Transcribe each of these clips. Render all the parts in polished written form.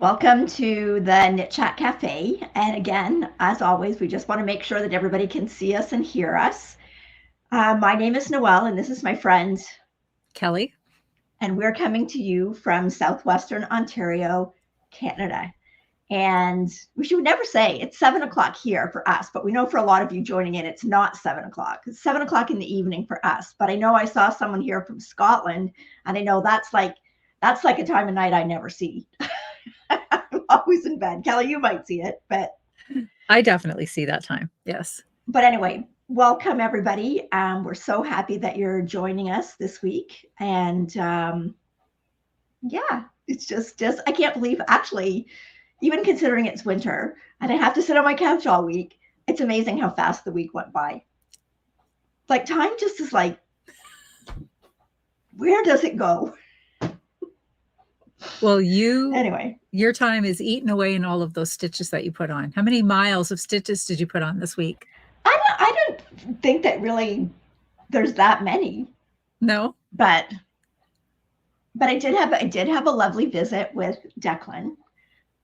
Welcome to the Knit Chat Cafe. And again, as always, we just want to make sure that everybody can see us and hear us. My name is Noelle, and this is my friend Kelly. And we're coming to you from Southwestern Ontario, Canada. And we should never say it's 7 o'clock here for us, but we know for a lot of you joining in, it's not 7 o'clock. It's 7 o'clock in the evening for us. But I know I saw someone here from Scotland, and I know that's like a time of night I never see. I'm always in bed. Kelly, you might see it, but I definitely see that time. Yes. But anyway, welcome everybody. We're so happy that you're joining us this week. And yeah, it's just I can't believe, actually, even considering it's winter and I have to sit on my couch all week, it's amazing how fast the week went by. Like, time just is like, where does it go? Well, anyway, your time is eaten away in all of those stitches that you put on. How many miles of stitches did you put on this week? I don't think that really there's that many. No, but I did have a lovely visit with Declan.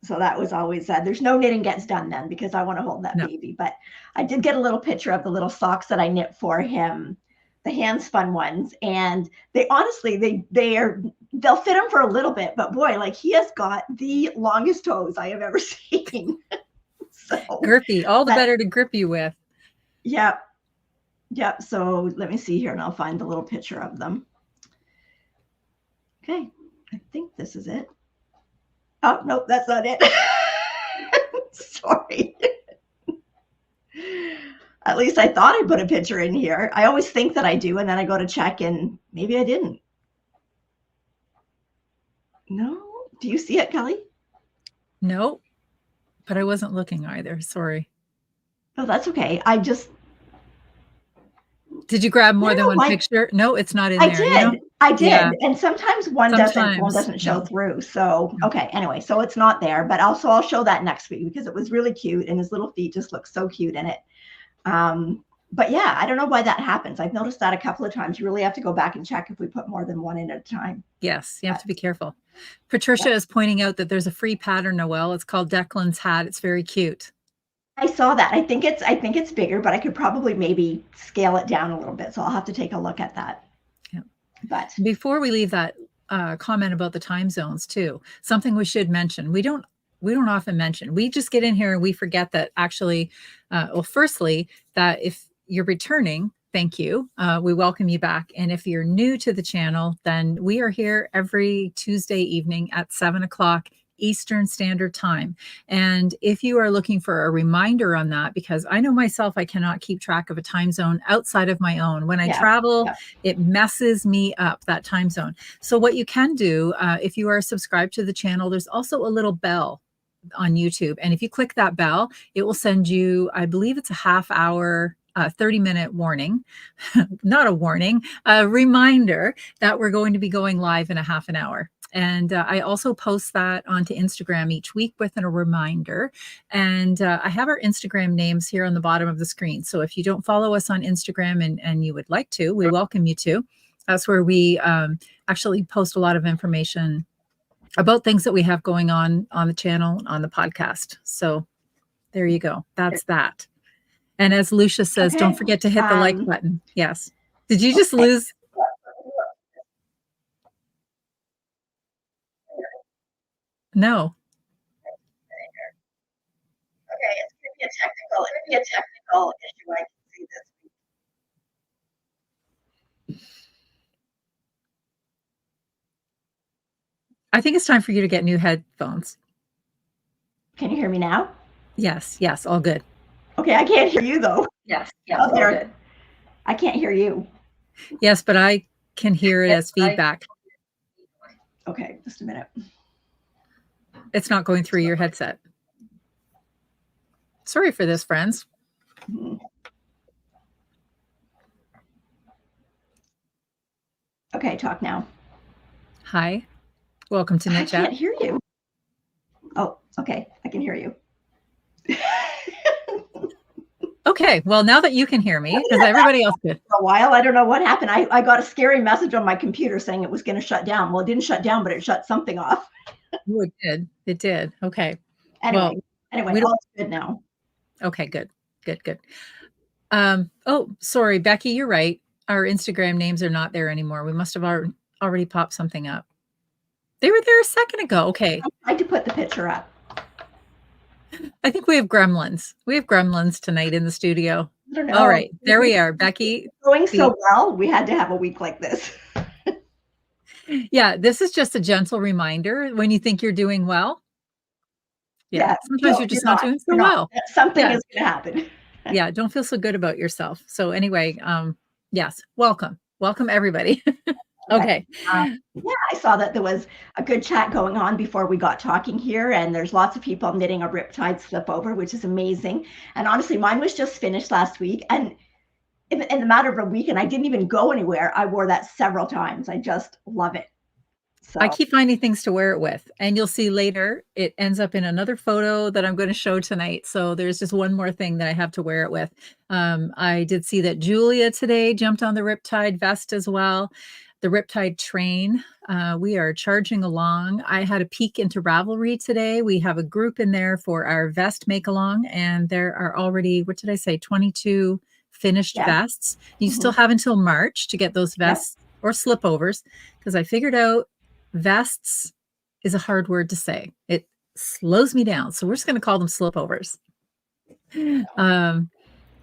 So that was always there's no knitting gets done then because I want to hold that baby. But I did get a little picture of the little socks that I knit for him, the hand spun ones, and they honestly they'll fit him for a little bit, but boy, like, he has got the longest toes I have ever seen. So grippy, all the better to grip you with. Yep. So let me see here, and I'll find the little picture of them. Okay, I think this is it. Oh, nope, that's not it. Sorry. At least I thought I put a picture in here. I always think that I do, and then I go to check, and maybe I didn't. No? Do you see it, Kelly? No, but I wasn't looking either. Sorry. Oh, that's okay. Did you grab more than one picture? No, it's not in there. I did. Yeah. And sometimes one doesn't show through. So, okay. Anyway, so it's not there, but I'll show that next week because it was really cute and his little feet just look so cute in it. But yeah, I don't know why that happens. I've noticed that a couple of times. You really have to go back and check if we put more than one in at a time. Yes, you have to be careful. Patricia is pointing out that there's a free pattern, Noelle. It's called Declan's Hat. It's very cute. I saw that. I think it's bigger, but I could probably maybe scale it down a little bit. So I'll have to take a look at that. Yeah. But before we leave that comment about the time zones too, something we should mention. We don't often mention. We just get in here and we forget that actually, well, firstly, that if you're returning, thank you. We welcome you back. And if you're new to the channel, then we are here every Tuesday evening at 7 o'clock Eastern Standard Time. And if you are looking for a reminder on that, because I know myself, I cannot keep track of a time zone outside of my own. When I travel, it messes me up, that time zone. So what you can do, if you are subscribed to the channel, there's also a little bell on YouTube. And if you click that bell, it will send you, I believe it's a half hour 30-minute warning, not a warning, a reminder that we're going to be going live in a half an hour. And I also post that onto Instagram each week with a reminder. And I have our Instagram names here on the bottom of the screen. So if you don't follow us on Instagram and you would like to, we welcome you to. That's where we actually post a lot of information about things that we have going on the channel, on the podcast. So there you go. That's that. And as Lucia says, don't forget to hit the like button. Yes. Did you just lose? No. Okay, it's going to be a technical issue. I can see this. I think it's time for you to get new headphones. Can you hear me now? Yes, all good. Okay, I can't hear you though. Yes, all good. I can't hear you. Yes, but I can hear it as feedback. Okay, just a minute. It's not going through your headset. Sorry for this, friends. Okay, talk now. Hi. Welcome to KnitChat. I can't hear you. Oh, okay. I can hear you. Okay, well, now that you can hear me, because everybody else did. For a while, I don't know what happened. I got a scary message on my computer saying it was going to shut down. Well, it didn't shut down, but it shut something off. Oh, it did. It did. Okay. Anyway, Well, anyway, we don't. all's good now. Okay, good. Good, good. Oh, sorry, Becky, you're right. Our Instagram names are not there anymore. We must have already popped something up. They were there a second ago. Okay. I tried to put the picture up. I think we have gremlins. We have gremlins tonight in the studio. I don't know. All right. There we are, Becky. Going so well, we had to have a week like this. Yeah, this is just a gentle reminder when you think you're doing well. Yeah, sometimes you're just not doing so well. Something is going to happen. Yeah, don't feel so good about yourself. So anyway, yes, welcome everybody. Okay. Yeah, I saw that there was a good chat going on before we got talking here, and there's lots of people knitting a Riptide slip over, which is amazing. And honestly, mine was just finished last week, and in the matter of a week, and I didn't even go anywhere. I wore that several times. I just love it. So I keep finding things to wear it with, and you'll see later it ends up in another photo that I'm going to show tonight. So there's just one more thing that I have to wear it with. I did see that Julia today jumped on the Riptide vest as well. The Riptide train. We are charging along. I had a peek into Ravelry today. We have a group in there for our vest Makealong, and there are already, what did I say, 22 finished vests. You still have until March to get those vests or slipovers, because I figured out vests is a hard word to say. It slows me down. So we're just going to call them slipovers.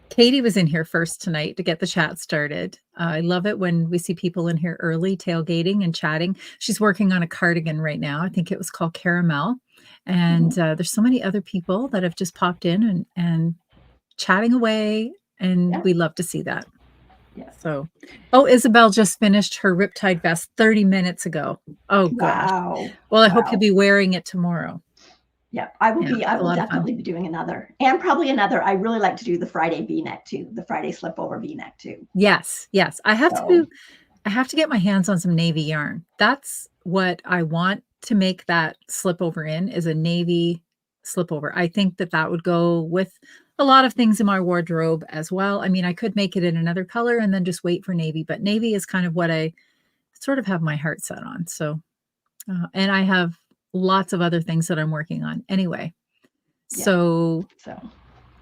Katie was in here first tonight to get the chat started. I love it when we see people in here early tailgating and chatting. She's working on a cardigan right now. I think it was called Caramel. And there's so many other people that have just popped in and chatting away. And we love to see that. Yeah. So, Isabel just finished her Riptide vest 30 minutes ago. Oh, gosh. Wow. Well, I hope you'll be wearing it tomorrow. Yeah, I will definitely be doing another, and probably another. I really like to do the Friday V-neck too, the Friday slip over V-neck too. Yes. I have to get my hands on some navy yarn. That's what I want to make that slip over in, is a navy slip over. I think that would go with a lot of things in my wardrobe as well. I mean, I could make it in another color and then just wait for navy, but navy is kind of what I sort of have my heart set on. So, and I have lots of other things that I'm working on anyway. So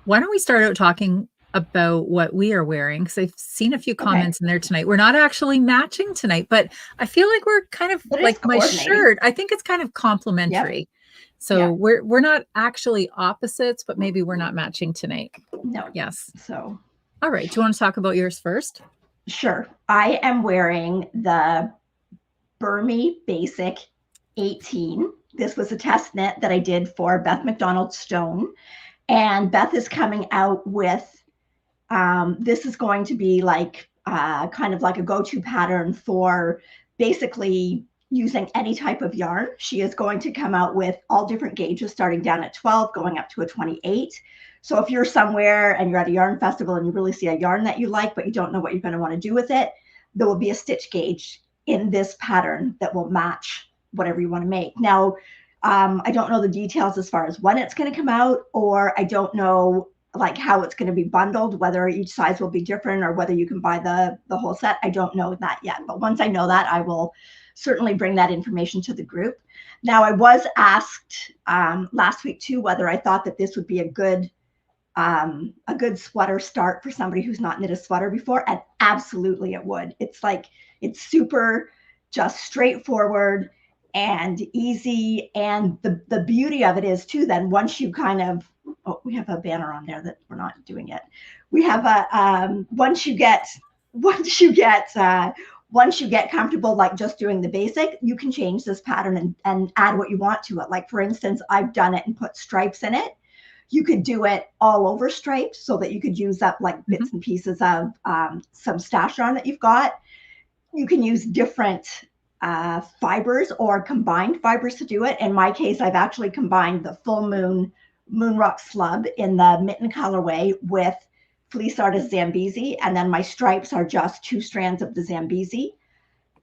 why don't we start out talking about what we are wearing? Because I've seen a few comments in there tonight. We're not actually matching tonight, but I feel like we're kind of like my shirt. I think it's kind of complementary. So we're not actually opposites, but maybe we're not matching tonight. No. Yes. So all right. Do you want to talk about yours first? Sure. I am wearing the Burmy Basic 18. This was a test knit that I did for Beth McDonald Stone. And Beth is coming out with, this is going to be like kind of like a go-to pattern for basically using any type of yarn. She is going to come out with all different gauges starting down at 12, going up to a 28. So if you're somewhere and you're at a yarn festival and you really see a yarn that you like, but you don't know what you're going to want to do with it, there will be a stitch gauge in this pattern that will match whatever you want to make. Now, I don't know the details as far as when it's going to come out, or I don't know like how it's going to be bundled, whether each size will be different or whether you can buy the whole set. I don't know that yet, but once I know that, I will certainly bring that information to the group. Now, I was asked last week too whether I thought that this would be a good sweater start for somebody who's not knit a sweater before, and absolutely it would. It's like, it's super just straightforward and easy. And the beauty of it is too, then once you kind of, we have a banner on there that we're not doing yet. We have a, once you get comfortable, like just doing the basic, you can change this pattern and add what you want to it. Like for instance, I've done it and put stripes in it. You could do it all over stripes so that you could use up like bits and pieces of some stash yarn that you've got. You can use different fibers or combined fibers to do it. In my case, I've actually combined the full moon rock slub in the mitten colorway with Fleece Artist Zambezi, and then my stripes are just 2 strands of the Zambezi.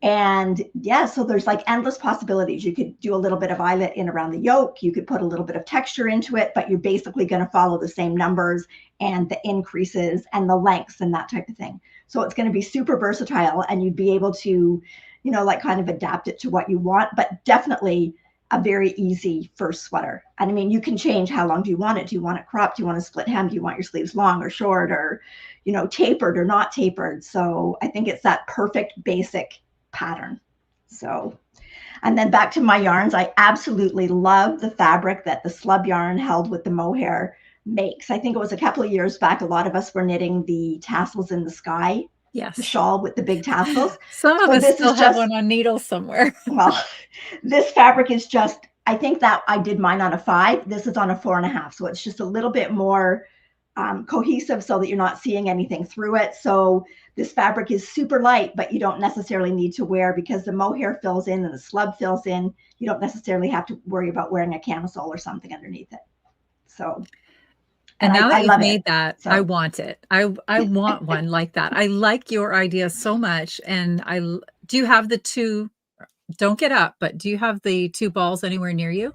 And yeah, so there's like endless possibilities. You could do a little bit of eyelet in around the yoke. You could put a little bit of texture into it, but you're basically going to follow the same numbers and the increases and the lengths and that type of thing. So it's going to be super versatile, and you'd be able to, like kind of adapt it to what you want. But definitely a very easy first sweater. And I mean, you can change how long do you want it? Do you want it cropped? Do you want a split hem? Do you want your sleeves long or short, or, you know, tapered or not tapered? So I think it's that perfect basic pattern. So, and then back to my yarns, I absolutely love the fabric that the slub yarn held with the mohair makes. I think it was a couple of years back, a lot of us were knitting the tassels in the sky. Yes. The shawl with the big tassels. Some of us still have one on needles somewhere. Well, this fabric is just, I think that I did mine on a 5. This is on a 4.5. So it's just a little bit more cohesive so that you're not seeing anything through it. So this fabric is super light, but you don't necessarily need to wear, because the mohair fills in and the slub fills in. You don't necessarily have to worry about wearing a camisole or something underneath it. So. And now that you've made that, so. I want it. I want one like that. I like your idea so much. And do you have the 2, don't get up, but do you have the 2 balls anywhere near you?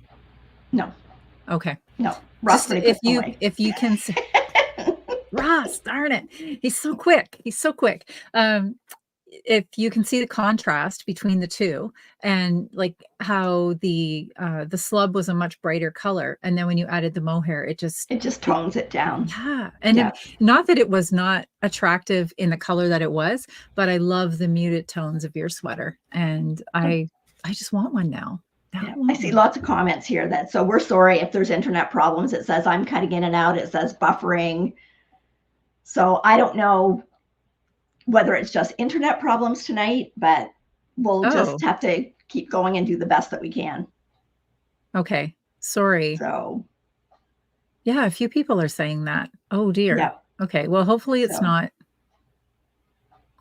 No. Okay. No. Ross, if you can, Ross, darn it. He's so quick. He's so quick. If you can see the contrast between the 2, and like how the slub was a much brighter color, and then when you added the mohair, it just tones it down. Yeah. And not that it was not attractive in the color that it was, but I love the muted tones of your sweater, and I just want one now. I see lots of comments here that, so we're sorry if there's internet problems. It says I'm cutting in and out. It says buffering. So I don't know whether it's just internet problems tonight, but we'll just have to keep going and do the best that we can. Okay. Sorry. So. Yeah, a few people are saying that. Oh dear. Yeah. Okay. Well, hopefully it's not.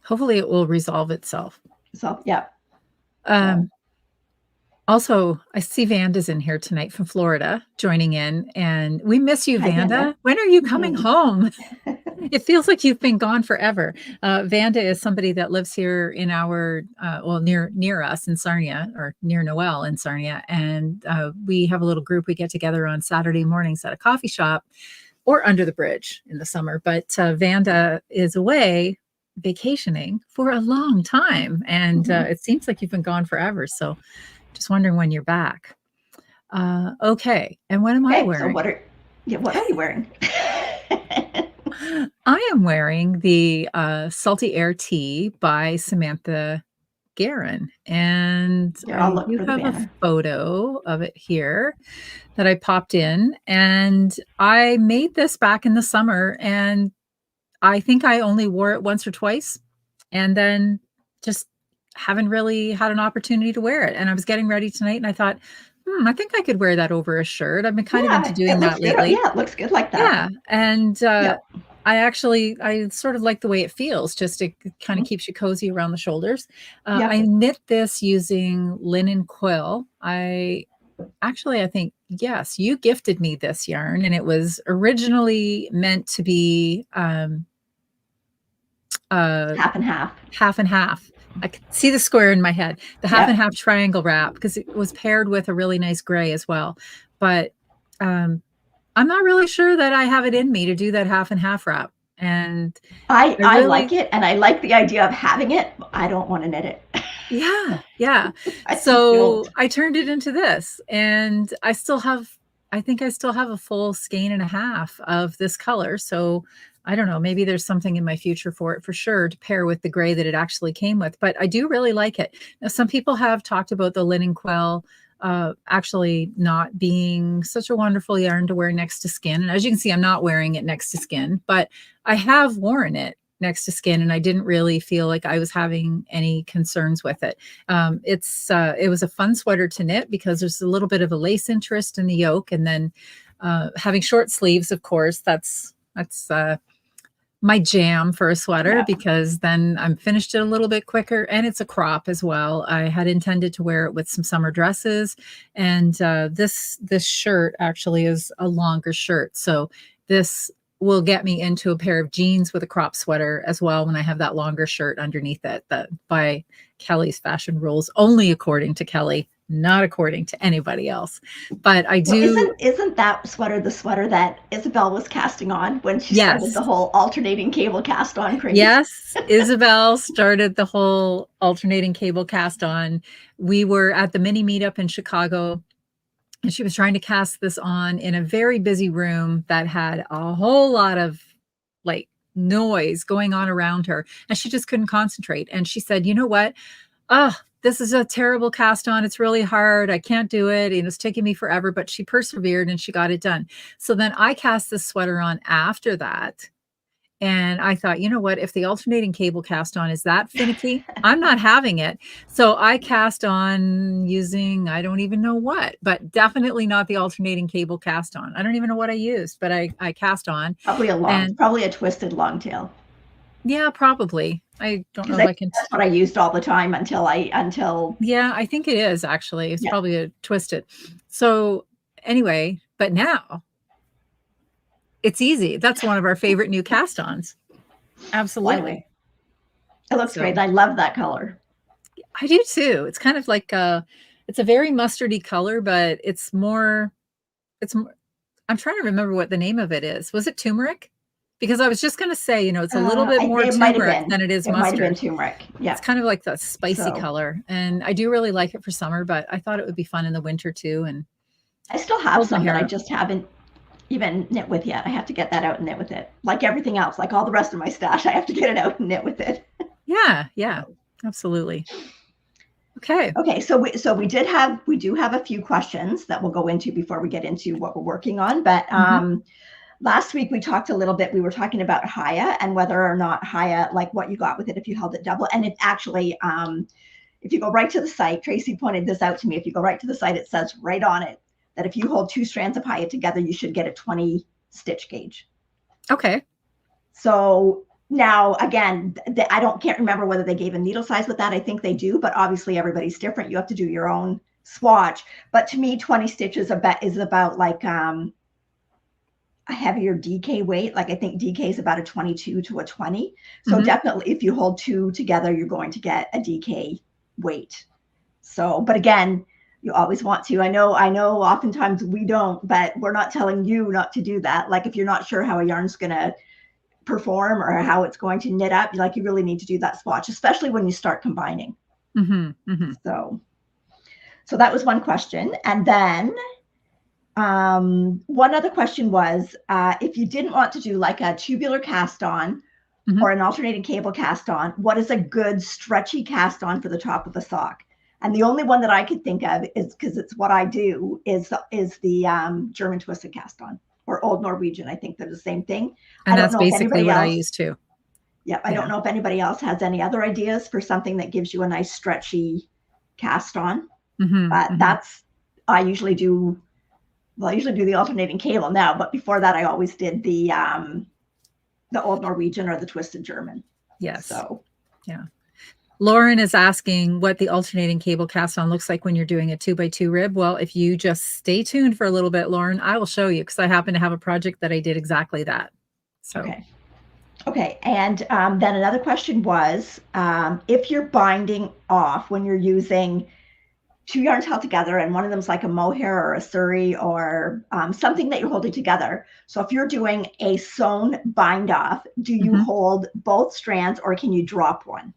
Hopefully it will resolve itself. So, yeah. Also, I see Vanda's in here tonight from Florida joining in, and we miss you, Vanda. When are you coming home? It feels like you've been gone forever. Vanda is somebody that lives here in our, near us in Sarnia, or near Noelle in Sarnia. And we have a little group. We get together on Saturday mornings at a coffee shop or under the bridge in the summer. But Vanda is away vacationing for a long time. And it seems like you've been gone forever. So just wondering when you're back. Okay. And what am I wearing? So what are you wearing? I am wearing the Salty Air Tee by Samantha Guerin. And you have a photo of it here that I popped in. And I made this back in the summer, and I think I only wore it once or twice, and then just haven't really had an opportunity to wear it. And I was getting ready tonight, and I thought, I think I could wear that over a shirt. I've been kind of into doing that lately. Yeah, it looks good like that. Yeah. And I sort of like the way it feels. Just it kind of keeps you cozy around the shoulders. I knit this using linen quill. I think, yes, you gifted me this yarn, and it was originally meant to be half and half. Half and half. I could see the square in my head, the half and half triangle wrap, because it was paired with a really nice gray as well. But I'm not really sure that I have it in me to do that half and half wrap. And I like it, and I like the idea of having it. I don't want to knit it. Yeah. So I turned it into this, and I think I still have a full skein and a half of this color. So I don't know, maybe there's something in my future for it for sure to pair with the gray that it actually came with, but I do really like it. Now, some people have talked about the linen quill actually not being such a wonderful yarn to wear next to skin. And as you can see, I'm not wearing it next to skin, but I have worn it next to skin, and I didn't really feel like I was having any concerns with it. It was a fun sweater to knit because there's a little bit of a lace interest in the yoke, and then having short sleeves, of course, that's my jam for a sweater, because then I'm finished it a little bit quicker, and it's a crop as well. I had intended to wear it with some summer dresses, and this shirt actually is a longer shirt. So this will get me into a pair of jeans with a crop sweater as well when I have that longer shirt underneath it, that by Kelly's fashion rules, only according to Kelly, not according to anybody else. But I do. Well, isn't that sweater the sweater that Isabel was casting on when she started the whole alternating cable cast on craze? Yes, Isabel started the whole alternating cable cast on. We were at the mini meetup in Chicago And she was trying to cast this on in a very busy room that had a whole lot of like noise going on around her. And she just couldn't concentrate. And she said, you know what? This is a terrible cast on. It's really hard. I can't do it. And it's taking me forever, but she persevered and she got it done. So then I cast this sweater on after that. And I thought, you know what, if the alternating cable cast on is that finicky, I'm not having it. So I cast on using, I don't even know what, but definitely not the alternating cable cast on. I don't even know what I used, but I cast on. Probably a twisted long tail. Yeah, probably. I don't know if I can. That's what I used all the time until. Yeah, I think it is actually. It's probably a twisted. So anyway, but now it's easy. That's one of our favorite new cast-ons. Absolutely. It looks great. I love that color. I do too. It's kind of like it's a very mustardy color, but it's more, I'm trying to remember what the name of it is. Was it turmeric? Because I was just going to say, you know, it's a little bit more turmeric than it is mustard. It might have been turmeric. Yeah. It's kind of like the spicy color. And I do really like it for summer, but I thought it would be fun in the winter too. And I still have some that I just haven't even knit with yet. I have to get that out and knit with it. Like everything else, like all the rest of my stash, I have to get it out and knit with it. Yeah, absolutely. Okay. So we do have a few questions that we'll go into before we get into what we're working on. But last week we talked a little bit. We were talking about Haya and whether or not Haya, like what you got with it if you held it double. And it actually, if you go right to the site, Tracy pointed this out to me. If you go right to the site, it says right on it that if you hold 2 strands of Haya together, you should get a 20 stitch gauge. Okay. So now, again, can't remember whether they gave a needle size with that. I think they do, but obviously everybody's different. You have to do your own swatch. But to me, 20 stitches is about like a heavier DK weight. Like I think DK is about a 22 to a 20. So definitely if you hold 2 together, you're going to get a DK weight. So, but again, you always want to. I know oftentimes we don't, but we're not telling you not to do that. Like if you're not sure how a yarn's going to perform or how it's going to knit up, you really need to do that swatch, especially when you start combining. So that was one question. And then one other question was, if you didn't want to do like a tubular cast on or an alternating cable cast on, what is a good stretchy cast on for the top of the sock? And the only one that I could think of is, because it's what I do, is the German twisted cast on or Old Norwegian. I think they're the same thing. And that's basically what I use too. Yeah, I don't know if anybody else has any other ideas for something that gives you a nice stretchy cast on. But I usually do the alternating cable now, but before that I always did the Old Norwegian or the twisted German. Yes. So yeah. Lauren is asking what the alternating cable cast on looks like when you're doing a 2x2 rib. Well, if you just stay tuned for a little bit, Lauren, I will show you, because I happen to have a project that I did exactly that. So okay. And then another question was, if you're binding off when you're using 2 yarns held together and one of them's like a mohair or a surrey or something that you're holding together. So if you're doing a sewn bind off, do you hold both strands or can you drop one?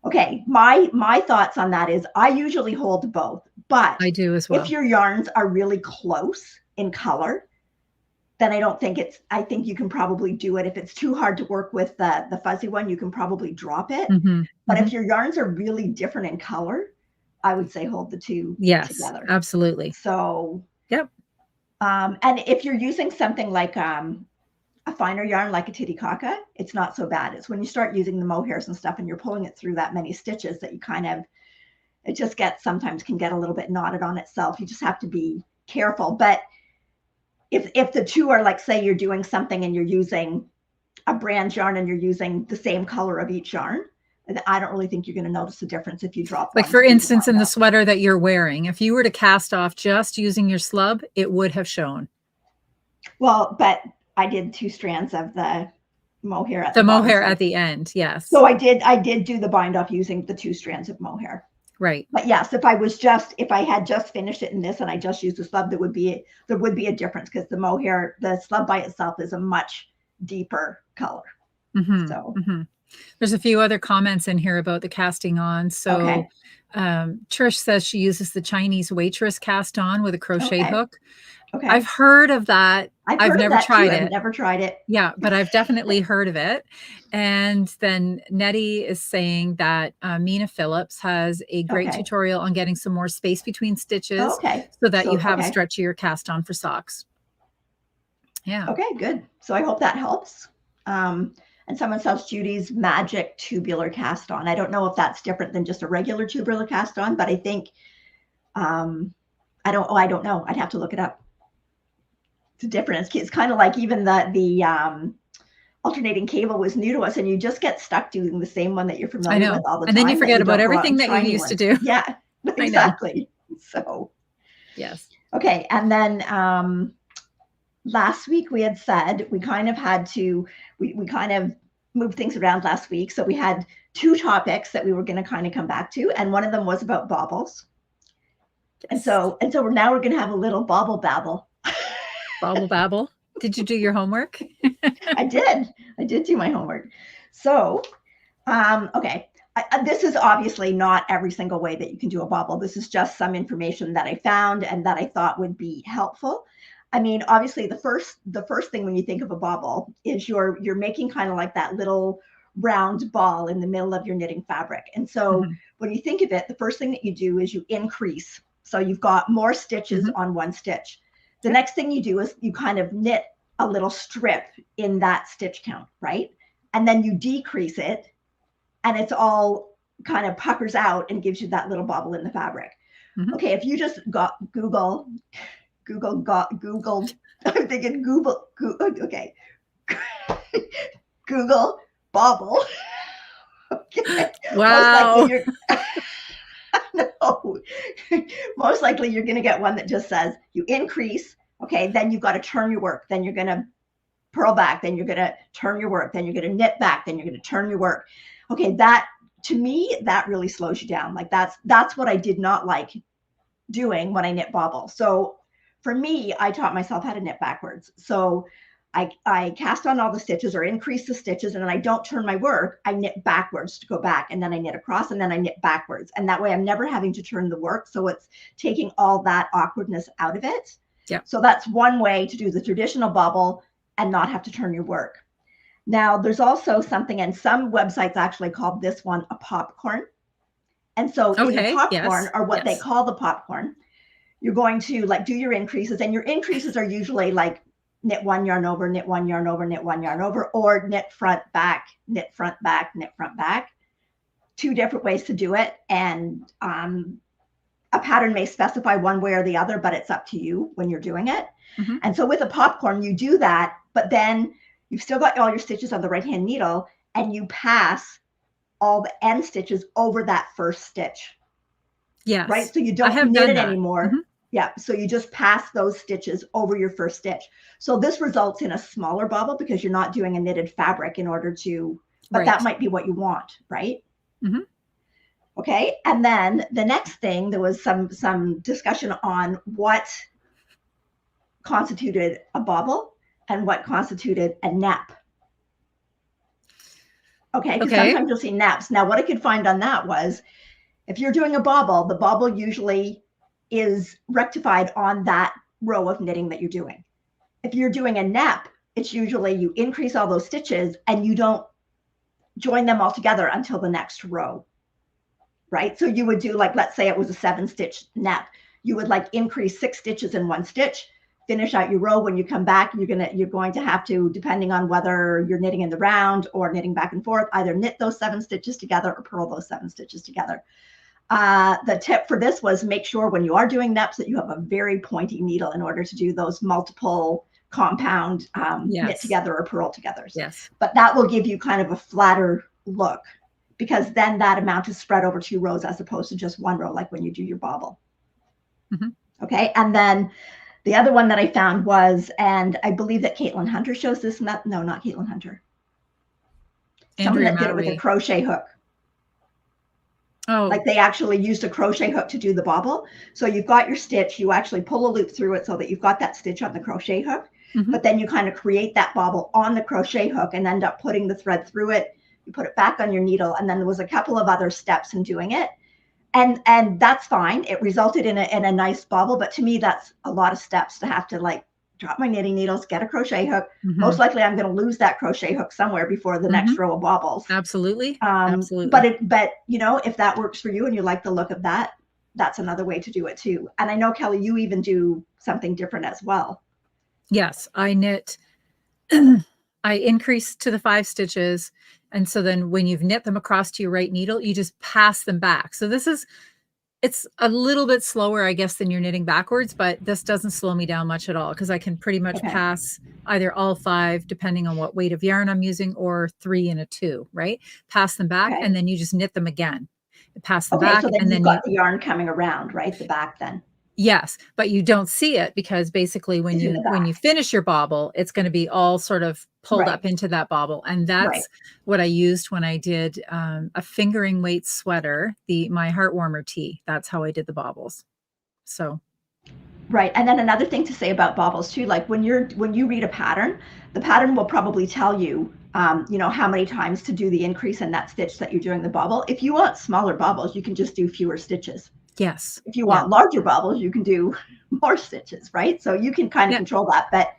Okay, my thoughts on that is I usually hold both, but I do as well. If your yarns are really close in color, then I think you can probably do it. If it's too hard to work with the fuzzy one, you can probably drop it. But if your yarns are really different in color, I would say hold the 2 together. Absolutely. So, yep. And if you're using something like a finer yarn like a Titicaca, it's not so bad. It's when you start using the mohairs and stuff and you're pulling it through that many stitches that you it just sometimes can get a little bit knotted on itself. You just have to be careful. But if the 2 are like, say you're doing something and you're using a brand yarn and you're using the same color of each yarn, I don't really think you're going to notice the difference if you drop. Like for instance, in the sweater that you're wearing, if you were to cast off just using your slub, it would have shown. Well, but I did 2 strands of the mohair at the end. Yes. So I did do the bind off using the 2 strands of mohair. Right. But yes, if I had just finished it in this and I just used the slub, there would be a difference because the slub by itself is a much deeper color. There's a few other comments in here about the casting on. So Okay. Trish says she uses the Chinese waitress cast on with a crochet Okay. hook. Okay. I've heard of that. I've never tried it. I've never tried it. Yeah, but I've definitely heard of it. And then Nettie is saying that Mina Phillips has a great Okay. tutorial on getting some more space between stitches Okay. so that you have a okay. stretchier cast on for socks. Yeah. Okay, good. So I hope that helps. And someone sells Judy's Magic Tubular Cast On. I don't know if that's different than just a regular tubular cast on, but I think, I don't know. I'd have to look it up. It's different. It's kind of like even the alternating cable was new to us, and you just get stuck doing the same one that you're familiar with all the time. And then you forget about everything that you used to do. Yeah, exactly. So, yes. Okay. And then last week we had said we kind of had to, we kind of moved things around last week. So we had 2 topics that we were going to kind of come back to. And one of them was about baubles. Yes. And so now we're going to have a little bauble babble. Bauble babble. Did you do your homework? I did do my homework. So, okay. This is obviously not every single way that you can do a bauble. This is just some information that I found and that I thought would be helpful. I mean, obviously the first thing when you think of a bauble is you're making kind of like that little round ball in the middle of your knitting fabric. And so when you think of it, the first thing that you do is you increase. So you've got more stitches on one stitch. The next thing you do is you kind of knit a little strip in that stitch count, right? And then you decrease it and it's all kind of puckers out and gives you that little bauble in the fabric. Okay, if you just Googled, I'm thinking Google, okay. Google bauble. Okay. Wow. No. Most likely you're going to get one that just says you increase. Okay. Then you've got to turn your work. Then you're going to purl back. Then you're going to turn your work. Then you're going to knit back. Then you're going to turn your work. Okay. That, to me, that really slows you down. Like that's what I did not like doing when I knit bauble. So for me, I taught myself how to knit backwards. So I cast on all the stitches or increase the stitches, and then I don't turn my work. I knit backwards to go back, and then I knit across, and then I knit backwards. And that way I'm never having to turn the work. So it's taking all that awkwardness out of it. Yeah. So that's one way to do the traditional bauble and not have to turn your work. Now there's also something, and some websites actually called this one a popcorn. And so in a popcorn, or what they call the popcorn, you're going to like do your increases, and your increases are usually like knit 1 yarn over, knit 1 yarn over, knit 1 yarn over, or knit front back, knit front back, knit front back. 2 different ways to do it. And a pattern may specify one way or the other, but it's up to you when you're doing it. And so with a popcorn, you do that, but then you've still got all your stitches on the right-hand needle, and you pass all the end stitches over that first stitch. Yes. Right. So you don't knit it anymore. Yeah. So you just pass those stitches over your first stitch. So this results in a smaller bauble because you're not doing a knitted fabric in order to, but that might be what you want. Right. Okay. And then the next thing, there was some discussion on what constituted a bauble and what constituted a nap. Okay. Because sometimes you'll see naps. Now, what I could find on that was, if you're doing a bauble, the bauble usually is rectified on that row of knitting that you're doing. If you're doing a nap, it's usually you increase all those stitches and you don't join them all together until the next row, right? So you would do, like, let's say it was a 7-stitch nap. You would like increase 6 stitches in one stitch, finish out your row. When you come back, you're going to have to, depending on whether you're knitting in the round or knitting back and forth, either knit those 7 stitches together or purl those 7 stitches together. The tip for this was make sure when you are doing neps that you have a very pointy needle in order to do those multiple compound knit together or purl together. Yes. But that will give you kind of a flatter look, because then that amount is spread over 2 rows as opposed to just 1 row, like when you do your bauble. Okay. And then the other one that I found was, and I believe that Caitlin Hunter shows this method. No, not Caitlin Hunter. Someone that did it with a crochet hook. Oh, like they actually used a crochet hook to do the bauble. So you've got your stitch, you actually pull a loop through it so that you've got that stitch on the crochet hook, but then you kind of create that bauble on the crochet hook and end up putting the thread through it, you put it back on your needle, and then there was a couple of other steps in doing it. And that's fine. It resulted in a nice bobble, but to me, that's a lot of steps to have to like drop my knitting needles, get a crochet hook. Most likely I'm going to lose that crochet hook somewhere before the next row of bobbles. Absolutely. But you know, if that works for you and you like the look of that, that's another way to do it too. And I know, Kelly, you even do something different as well. Yes, I knit, I increase to the 5 stitches. And so then when you've knit them across to your right needle, you just pass them back. So it's a little bit slower, I guess, than you're knitting backwards, but this doesn't slow me down much at all because I can pretty much pass either all 5, depending on what weight of yarn I'm using, or 3 and a 2, right? Pass them back, and then you just knit them again. Pass them back, so then and then you've got the yarn coming around, right? The back then. Yes, but you don't see it because basically when you finish your bobble, it's going to be all sort of pulled up into that bobble. And that's what I used when I did a fingering weight sweater, my heartwarmer tee. That's how I did the bobbles. So. Right. And then another thing to say about bobbles too, like when you read a pattern, the pattern will probably tell you, you know, how many times to do the increase in that stitch that you're doing the bobble. If you want smaller bobbles, you can just do fewer stitches. Yes. If you want larger bobbles, you can do more stitches, right? So you can kind of control that. But,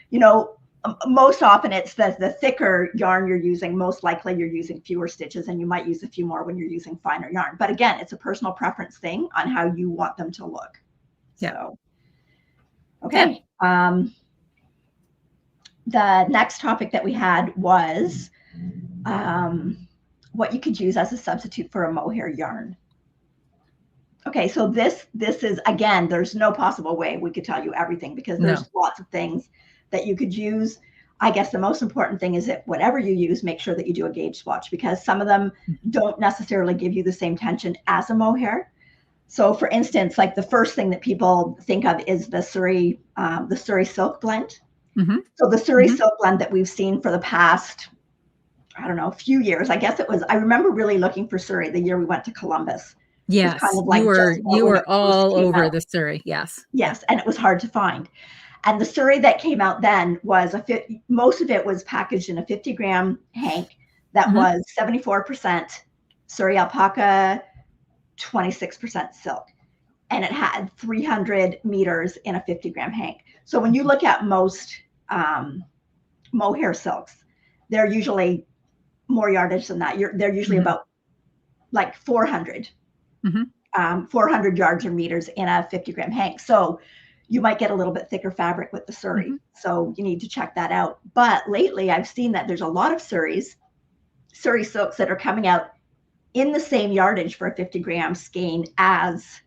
you know, most often it's the thicker yarn you're using, most likely you're using fewer stitches, and you might use a few more when you're using finer yarn. But again, it's a personal preference thing on how you want them to look. Yeah. So, okay. Yeah. The next topic that we had was what you could use as a substitute for a mohair yarn. Okay, so this is, again, there's no possible way we could tell you everything because there's lots of things that you could use. I guess the most important thing is that whatever you use, make sure that you do a gauge swatch because some of them don't necessarily give you the same tension as a mohair. So for instance, like the first thing that people think of is the Surrey silk blend. So the Surrey silk blend that we've seen for the past, I don't know, few years. I guess it was, I remember really looking for Surrey the year we went to Columbus. Yes, kind of like you were all over the Surrey. Yes. Yes, and it was hard to find. And the Surrey that came out then was most of it was packaged in a 50-gram hank that was 74% Surrey alpaca, 26% silk, and it had 300 meters in a 50-gram hank. So when you look at most mohair silks, they're usually more yardage than that. They're usually about like 400. 400 yards or meters in a 50-gram hank. So you might get a little bit thicker fabric with the Surrey. So you need to check that out. But lately I've seen that there's a lot of Surrey silks that are coming out in the same yardage for a 50-gram skein as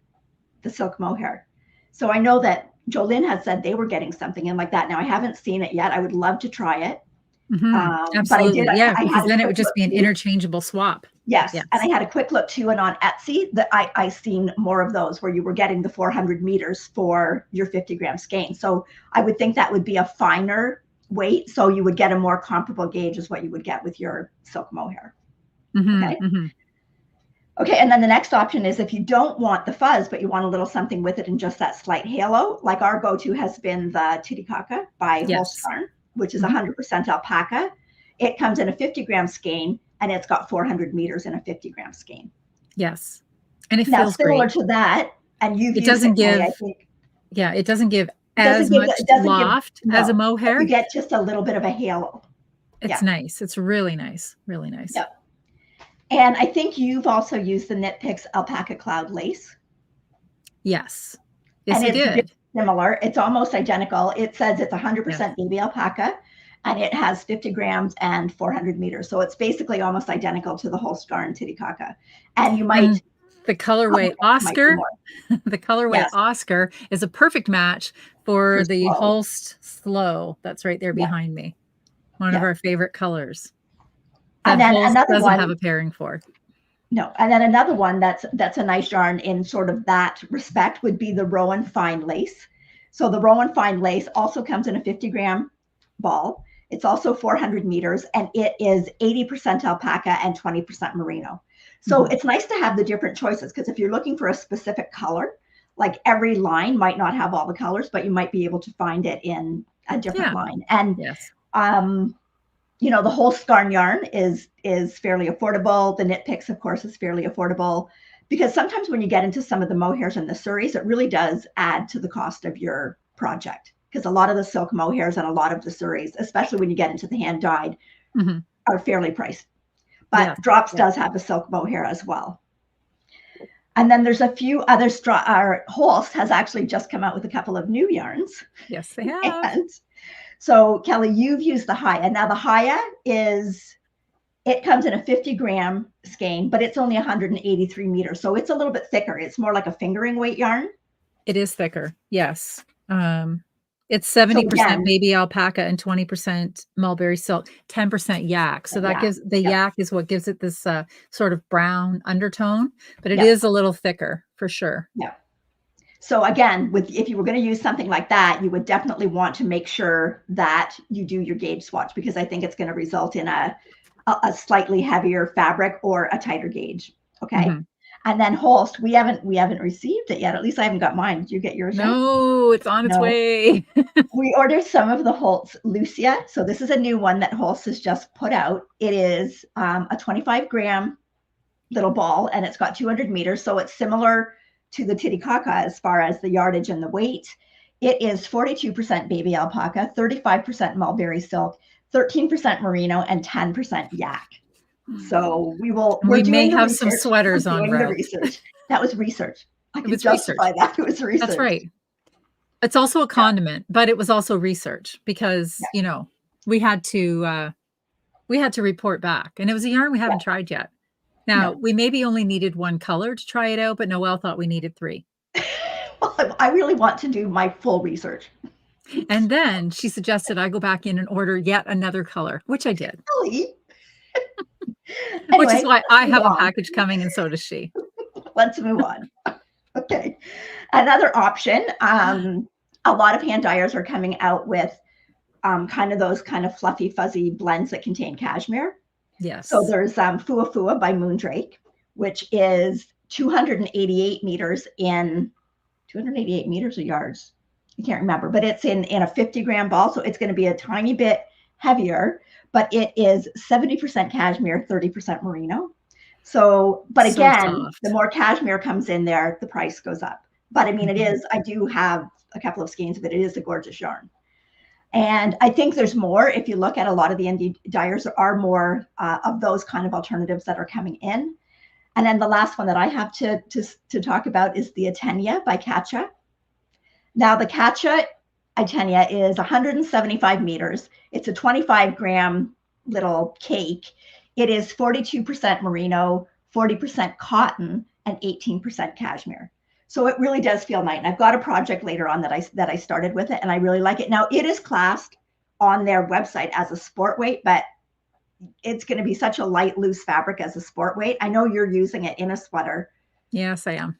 the silk mohair. So I know that Jolynn had said they were getting something in like that. Now I haven't seen it yet. I would love to try it. Absolutely. But because then it would just be an interchangeable swap. Yes. And I had a quick look too, and on Etsy that I seen more of those where you were getting the 400 meters for your 50-gram skein. So I would think that would be a finer weight. So you would get a more comparable gauge as what you would get with your silk mohair. Okay. And then the next option is if you don't want the fuzz, but you want a little something with it and just that slight halo, like our go-to has been the Titicaca by Holst Yarn, which is 100% alpaca. It comes in a 50-gram skein, and it's got 400 meters in a 50-gram skein. Yes. And it now, feels similar great. to that, and it doesn't give, I think, it doesn't give as much loft as a mohair. You get just a little bit of a halo. It's nice. It's really nice. Really nice. Yep. And I think you've also used the Knit Picks alpaca cloud lace. Yes. Yes, and you did. Similar. It's almost identical. It says it's 100% baby alpaca, and it has 50 grams and 400 meters. So it's basically almost identical to the Holst Yarn Titicaca. And you might... the colorway Oscar, Oscar is a perfect match for the Holst Slow. That's right there behind me. One of our favorite colors. And then another doesn't one have a pairing for. No, and then another one that's a nice yarn in sort of that respect would be the Rowan Fine Lace. So the Rowan Fine Lace also comes in a 50-gram ball. It's also 400 meters, and it is 80% alpaca and 20% merino. So it's nice to have the different choices, because if you're looking for a specific color, like every line might not have all the colors, but you might be able to find it in a different line. And you know, the whole scarn yarn is fairly affordable. The knit picks, of course, is fairly affordable, because sometimes when you get into some of the mohairs and the surreys, it really does add to the cost of your project, because a lot of the silk mohairs and a lot of the surreys, especially when you get into the hand dyed, are fairly priced. But Drops does have a silk mohair as well. And then there's a few other Holst has actually just come out with a couple of new yarns. Yes, they have. And so Kelly, you've used the Haya. Now the Haya it comes in a 50-gram skein, but it's only 183 meters. So it's a little bit thicker. It's more like a fingering weight yarn. It is thicker. Yes. It's 70% baby alpaca and 20% mulberry silk, 10% yak. So that gives the yak is what gives it this sort of brown undertone, but it is a little thicker for sure. Yeah. So again, if you were going to use something like that, you would definitely want to make sure that you do your gauge swatch, because I think it's going to result in a slightly heavier fabric or a tighter gauge. Okay. And then Holst, we haven't received it yet. At least I haven't got mine. Did you get yours? No, it's on its way. We ordered some of the Holst Lucia. So this is a new one that Holst has just put out. It is a 25-gram little ball, and it's got 200 meters. So it's similar to the Titicaca as far as the yardage and the weight. It is 42% baby alpaca, 35% mulberry silk, 13% merino, and 10% yak. So we may have some sweaters on. The research. That was research. I can justify that. It was research. That's right. It's also a condiment, but it was also research, because you know, we had to report back, and it was a yarn we haven't tried yet. Now we maybe only needed one color to try it out, but Noelle thought we needed 3. Well, I really want to do my full research. And then she suggested I go back in and order yet another color, which I did. Really? Anyway, which is why I have a package coming, and so does she. Let's move on. Okay. Another option, a lot of hand dyers are coming out with kind of those kind of fluffy, fuzzy blends that contain cashmere. Yes. So there's Fua Fua by Moondrake, which is 288 meters in 288 meters or yards. I can't remember, but it's in a 50-gram ball. So it's going to be a tiny bit heavier, but it is 70% cashmere, 30% merino. So, but again, the more cashmere comes in there, the price goes up. But I mean, I do have a couple of skeins of it. It is a gorgeous yarn. And I think there's more. If you look at a lot of the indie dyers, there are more of those kind of alternatives that are coming in. And then the last one that I have to talk about is the Atenia by Katja. Now the Katja Atenia is 175 meters. It's a 25-gram little cake. It is 42% merino, 40% cotton, and 18% cashmere. So it really does feel nice. And I've got a project later on that I started with it, and I really like it. Now it is classed on their website as a sport weight, but it's going to be such a light, loose fabric as a sport weight. I know you're using it in a sweater. Yes, I am.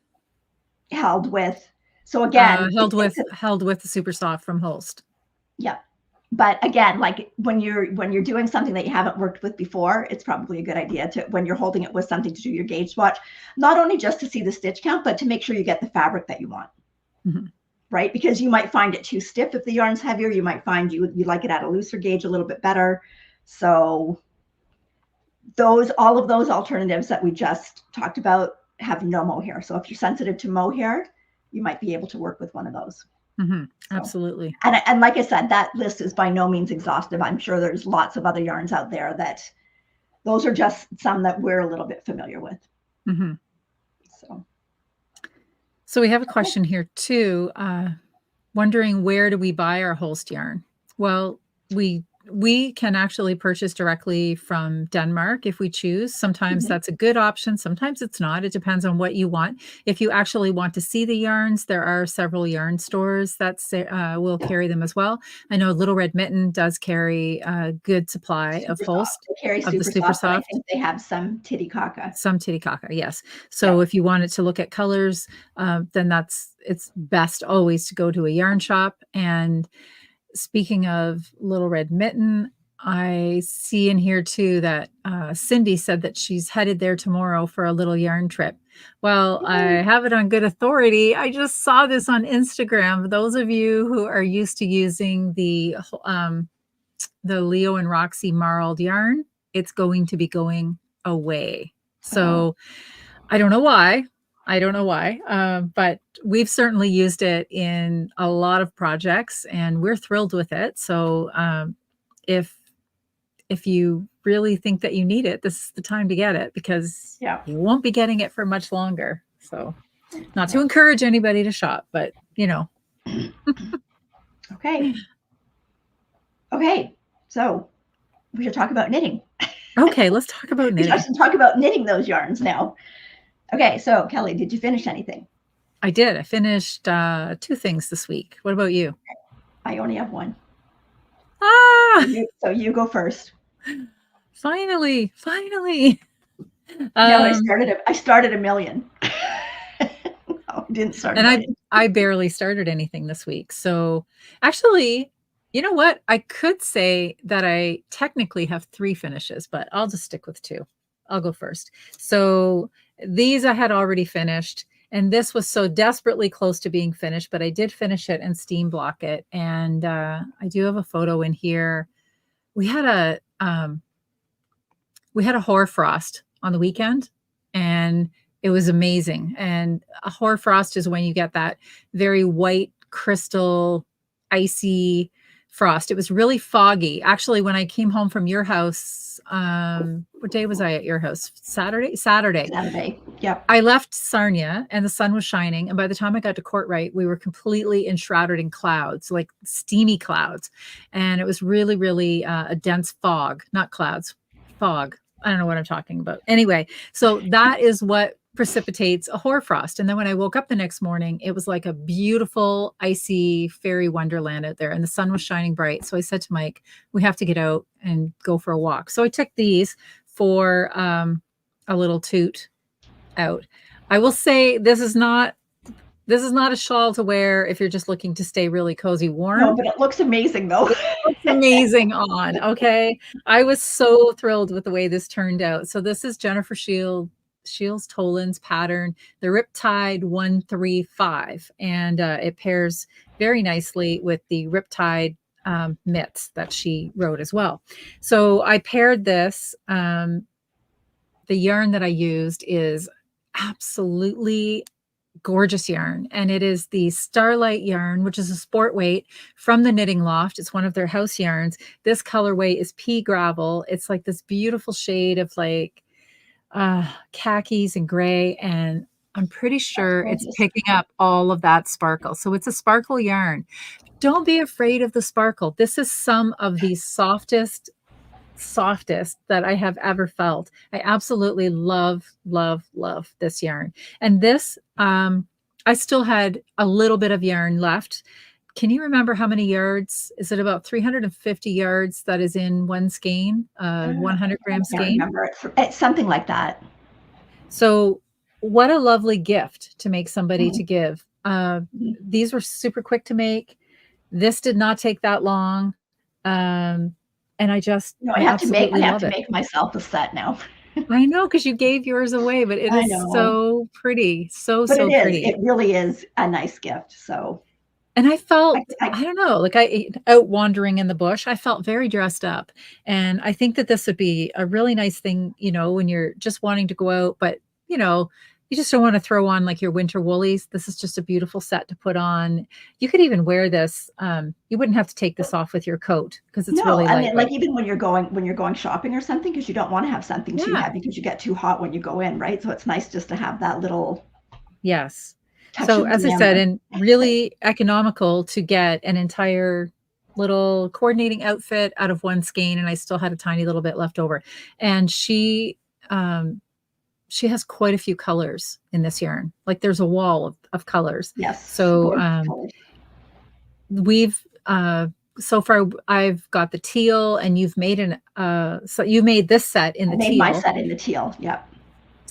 Held with the super soft from Holst. Yeah. But again, like when you're doing something that you haven't worked with before, it's probably a good idea to, when you're holding it with something, to do your gauge swatch, not only just to see the stitch count, but to make sure you get the fabric that you want. Right? Because you might find it too stiff if the yarn's heavier. You might find you like it at a looser gauge a little bit better. So all of those alternatives that we just talked about have no mohair. So if you're sensitive to mohair, you might be able to work with one of those. Absolutely. And like I said, that list is by no means exhaustive. I'm sure there's lots of other yarns out there that those are just some that we're a little bit familiar with. So we have a question here too, wondering where do we buy our Holst yarn? Well, we can actually purchase directly from Denmark if we choose. Sometimes that's a good option. Sometimes it's not. It depends on what you want. If you actually want to see the yarns, there are several yarn stores that will carry them as well. I know Little Red Mitten does carry a good supply of Holst. They carry of the super soft. I think they have some Titicaca. Some Titicaca, yes. So if you wanted to look at colors, then it's best always to go to a yarn shop. And speaking of Little Red Mitten, I see in here too that Cindy said that she's headed there tomorrow for a little yarn trip. Well, I have it on good authority. I just saw this on Instagram. Those of you who are used to using the Leo and Roxy marled yarn, it's going to be going away. So I don't know why. But we've certainly used it in a lot of projects and we're thrilled with it. So if you really think that you need it, this is the time to get it, because you won't be getting it for much longer. So not to encourage anybody to shop, but you know. Okay. So we should talk about knitting. Okay, let's talk about knitting. We should talk about knitting those yarns now. Okay, so Kelly, did you finish anything? I did. I finished 2 things this week. What about you? I only have one. Ah! So you go first. Finally. No, I started a million. No, I didn't start. And I barely started anything this week. So actually, you know what? I could say that I technically have 3 finishes, but I'll just stick with 2. I'll go first. So these I had already finished, and this was so desperately close to being finished, but I did finish it and steam block it. And I do have a photo in here. We had a hoarfrost on the weekend, and it was amazing. And a hoarfrost is when you get that very white crystal icy frost. It was really foggy. Actually, when I came home from your house, what day was I at your house? Saturday. Yep. I left Sarnia and the sun was shining. And by the time I got to Courtright, we were completely enshrouded in clouds, like steamy clouds. And it was really, really a dense fog, not clouds, fog. I don't know what I'm talking about. Anyway, so that is what precipitates a hoarfrost. And then when I woke up the next morning, it was like a beautiful, icy fairy wonderland out there, and the sun was shining bright. So I said to Mike, we have to get out and go for a walk. So I took these for a little toot out. I will say this is not a shawl to wear if you're just looking to stay really cozy warm. No, but it looks amazing though. It looks amazing on. Okay. I was so thrilled with the way this turned out. So this is Jennifer Shields Tolan's pattern, the Riptide 135, and it pairs very nicely with the Riptide mitts that she wrote as well. So I paired this. The yarn that I used is absolutely gorgeous yarn, and it is the Starlight yarn, which is a sport weight from the Knitting Loft. It's one of their house yarns. This colorway is pea gravel. It's like this beautiful shade of like khakis and gray, and I'm pretty sure it's picking up all of that sparkle. So it's a sparkle yarn. Don't be afraid of the sparkle. This is some of the softest that I have ever felt. I absolutely love this yarn. And this, I still had a little bit of yarn left. Can you remember how many yards? Is it about 350 yards that is in one skein, 100-gram skein? I remember it's something like that. So what a lovely gift to make somebody to give. These were super quick to make. This did not take that long. And I just, I have to make myself a set now. I know, because you gave yours away, but it is so pretty. So pretty. It really is a nice gift. So. And I felt, I don't know, like out wandering in the bush, I felt very dressed up. And I think that this would be a really nice thing, when you're just wanting to go out, but, you just don't want to throw on like your winter woolies. This is just a beautiful set to put on. You could even wear this. You wouldn't have to take this off with your coat because it's really lightweight. I mean, like even when you're going shopping or something, because you don't want to have something too heavy because you get too hot when you go in, right? So it's nice just to have that little. Yes. So as I said, and really economical to get an entire little coordinating outfit out of one skein, and I still had a tiny little bit left over. And she has quite a few colors in this yarn. Like there's a wall of colors. Yes. So we've so far I've got the teal, and you've made so you made this set in the teal. I made my set in the teal. Yep.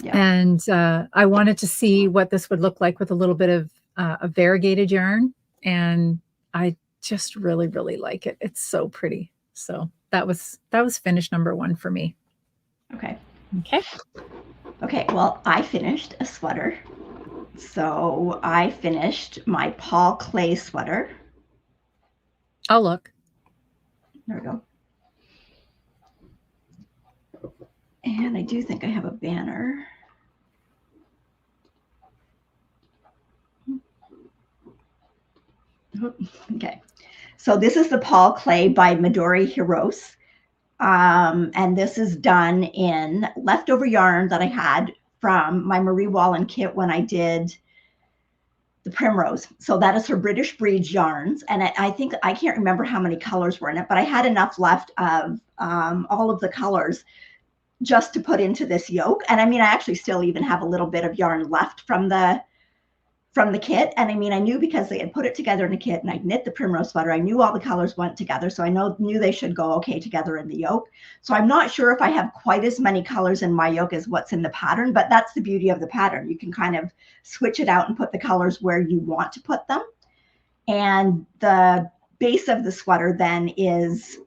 And I wanted to see what this would look like with a little bit of a variegated yarn. And I just really, really like it. It's so pretty. So that was finish number 1 for me. Okay. Okay. Well, I finished a sweater. So I finished my Paul Clay sweater. Oh, look. There we go. And I do think I have a banner. Okay. So this is the Paul Clay by Midori Hirose. And this is done in leftover yarn that I had from my Marie Wallen kit when I did the Primrose. So that is her British Breeds yarns. And I think, I can't remember how many colors were in it, but I had enough left of all of the colors just to put into this yoke. And I mean, I actually still even have a little bit of yarn left from the kit. And I mean, I knew because they had put it together in a kit and I knit the Primrose sweater, I knew all the colors went together. So I knew they should go okay together in the yoke. So I'm not sure if I have quite as many colors in my yoke as what's in the pattern, but that's the beauty of the pattern. You can kind of switch it out and put the colors where you want to put them. And the base of the sweater then is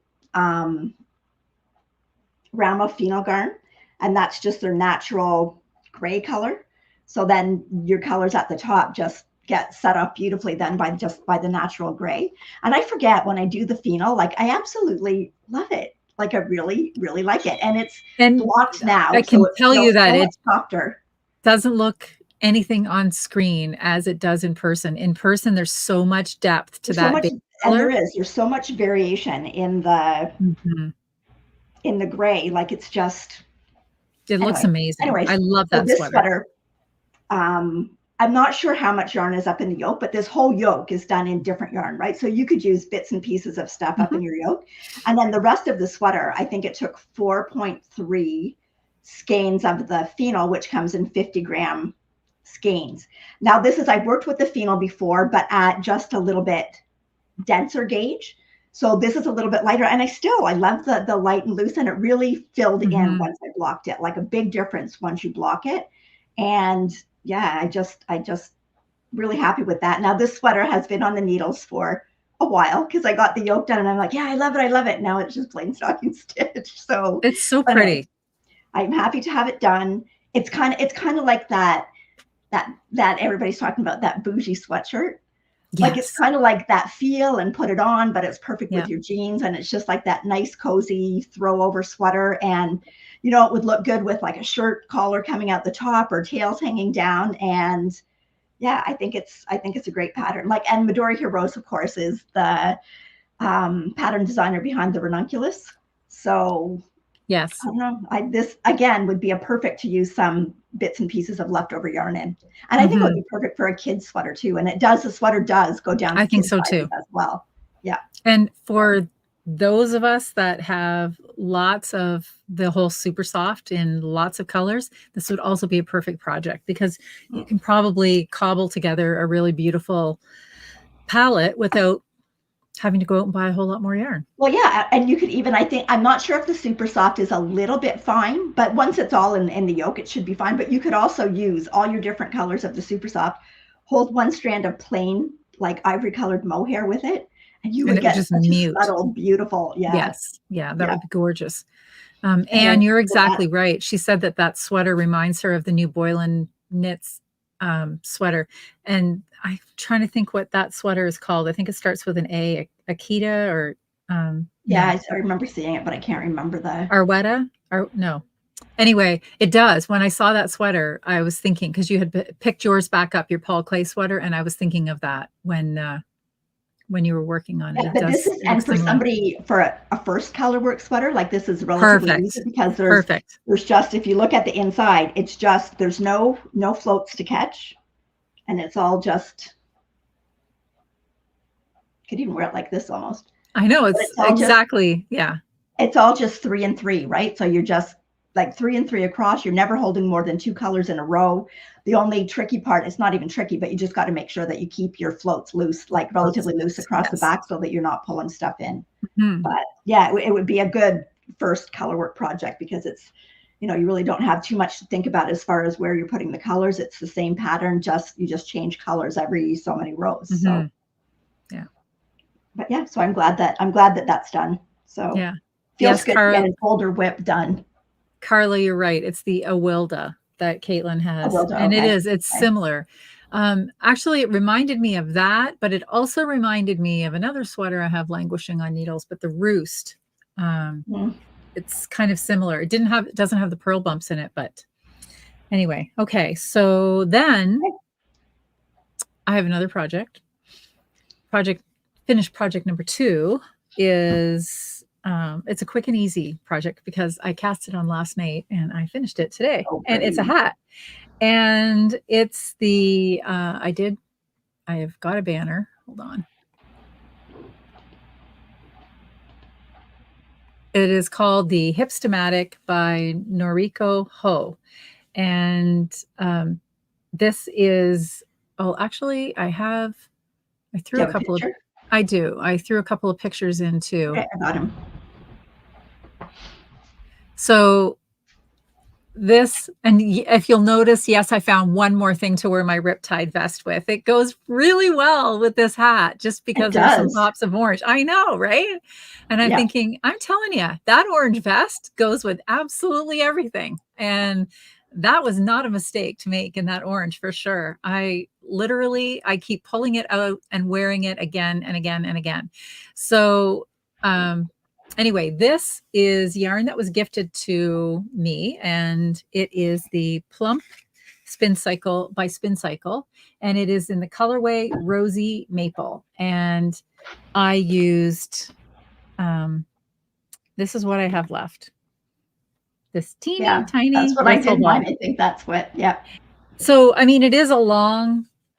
Rama Phenol Garn, and that's just their natural gray color. So then your colors at the top just get set up beautifully then by the natural gray. And I forget when I do the phenol, like I absolutely love it. Like I really, really like it. And it's blocked now. I can tell you that it softer. Doesn't look anything on screen as it does in person. In person, there's so much depth to that. And there's so much variation in the in the gray. Like it's just, it looks amazing. Anyways, I love that sweater. I'm not sure how much yarn is up in the yoke, but this whole yoke is done in different yarn, right? So you could use bits and pieces of stuff up in your yoke. And then the rest of the sweater, I think it took 4.3 skeins of the phenol, which comes in 50-gram skeins. Now I've worked with the phenol before, but at just a little bit denser gauge. So this is a little bit lighter, and I love the light and loose, and it really filled in once I blocked it, like a big difference once you block it. And yeah, I just really happy with that. Now this sweater has been on the needles for a while because I got the yoke done and I'm like, yeah, I love it. Now it's just plain stocking stitch. So it's so pretty. I'm happy to have it done. It's kind of like that everybody's talking about, that bougie sweatshirt. Yes. Like it's kind of like that feel and put it on, but it's perfect with your jeans. And it's just like that nice, cozy throw over sweater. And, you know, it would look good with like a shirt collar coming out the top or tails hanging down. And yeah, I think it's a great pattern. Like, and Midori Hirose, of course, is the pattern designer behind the ranunculus. So yes, I don't know. This again would be a perfect to use some bits and pieces of leftover yarn in, and I think it would be perfect for a kid's sweater too. And the sweater does go down. I think so too as well. Yeah. And for those of us that have lots of the whole super soft in lots of colors, this would also be a perfect project because you can probably cobble together a really beautiful palette without having to go out and buy a whole lot more yarn. Well, yeah. And you could even, I'm not sure if the super soft is a little bit fine, but once it's all in the yoke, it should be fine. But you could also use all your different colors of the super soft, hold one strand of plain, like ivory colored mohair with it. And you would get just such a subtle, beautiful. Yeah. Yes. Yeah. That would be gorgeous. And you're exactly right. She said that sweater reminds her of the new Boylan Knits sweater. And I'm trying to think what that sweater is called. I think it starts with an A, Akita or. I remember seeing it, but I can't remember the. Arwetta? No. Anyway, it does. When I saw that sweater, I was thinking, because you had picked yours back up, your Paul Clay sweater, and I was thinking of that when you were working on it. Yeah, but this is, and for somebody, for a first color work sweater, like this is relatively easy because there's just, if you look at the inside, it's just, there's no floats to catch. And it's all just, could even wear it like this almost. I know, it's exactly, It's all just 3 and 3, right? So you're just like 3 and 3 across. You're never holding more than 2 colors in a row. The only tricky part, it's not even tricky, but you just got to make sure that you keep your floats loose, like relatively loose across the back so that you're not pulling stuff in. But yeah, it would be a good first color work project because it's, you know, you really don't have too much to think about as far as where you're putting the colors. It's the same pattern, you just change colors every so many rows. So yeah. But yeah, so I'm glad that that's done. So yeah, feels good to get an older whip done. Carla, you're right. It's the Awilda that Caitlin has. And it's similar. Actually, it reminded me of that, but it also reminded me of another sweater I have languishing on needles, but the Roost. it's kind of similar. It doesn't have the purl bumps in it, but anyway. Okay. So then I have another project. Finished project number 2 is it's a quick and easy project because I cast it on last night and I finished it today. Oh, and it's a hat. And it's the I have got a banner. Hold on. It is called the Hipstamatic by Noriko Ho. And this is, oh, actually I threw a couple of, I do. I threw a couple of pictures in too. Okay, I got him. So this, and if you'll notice, yes, I found one more thing to wear my riptide vest with. It goes really well with this hat just because there's some pops of orange. I know, right? And I'm thinking, I'm telling you, that orange vest goes with absolutely everything. And that was not a mistake to make in that orange for sure. I keep pulling it out and wearing it again and again and again. So, anyway, this is yarn that was gifted to me, and it is the Plump Spin Cycle by Spin Cycle, and it is in the colorway Rosy Maple. And I used, this is what I have left. This teeny tiny. That's what I did mine. I think that's what, So, I mean, it is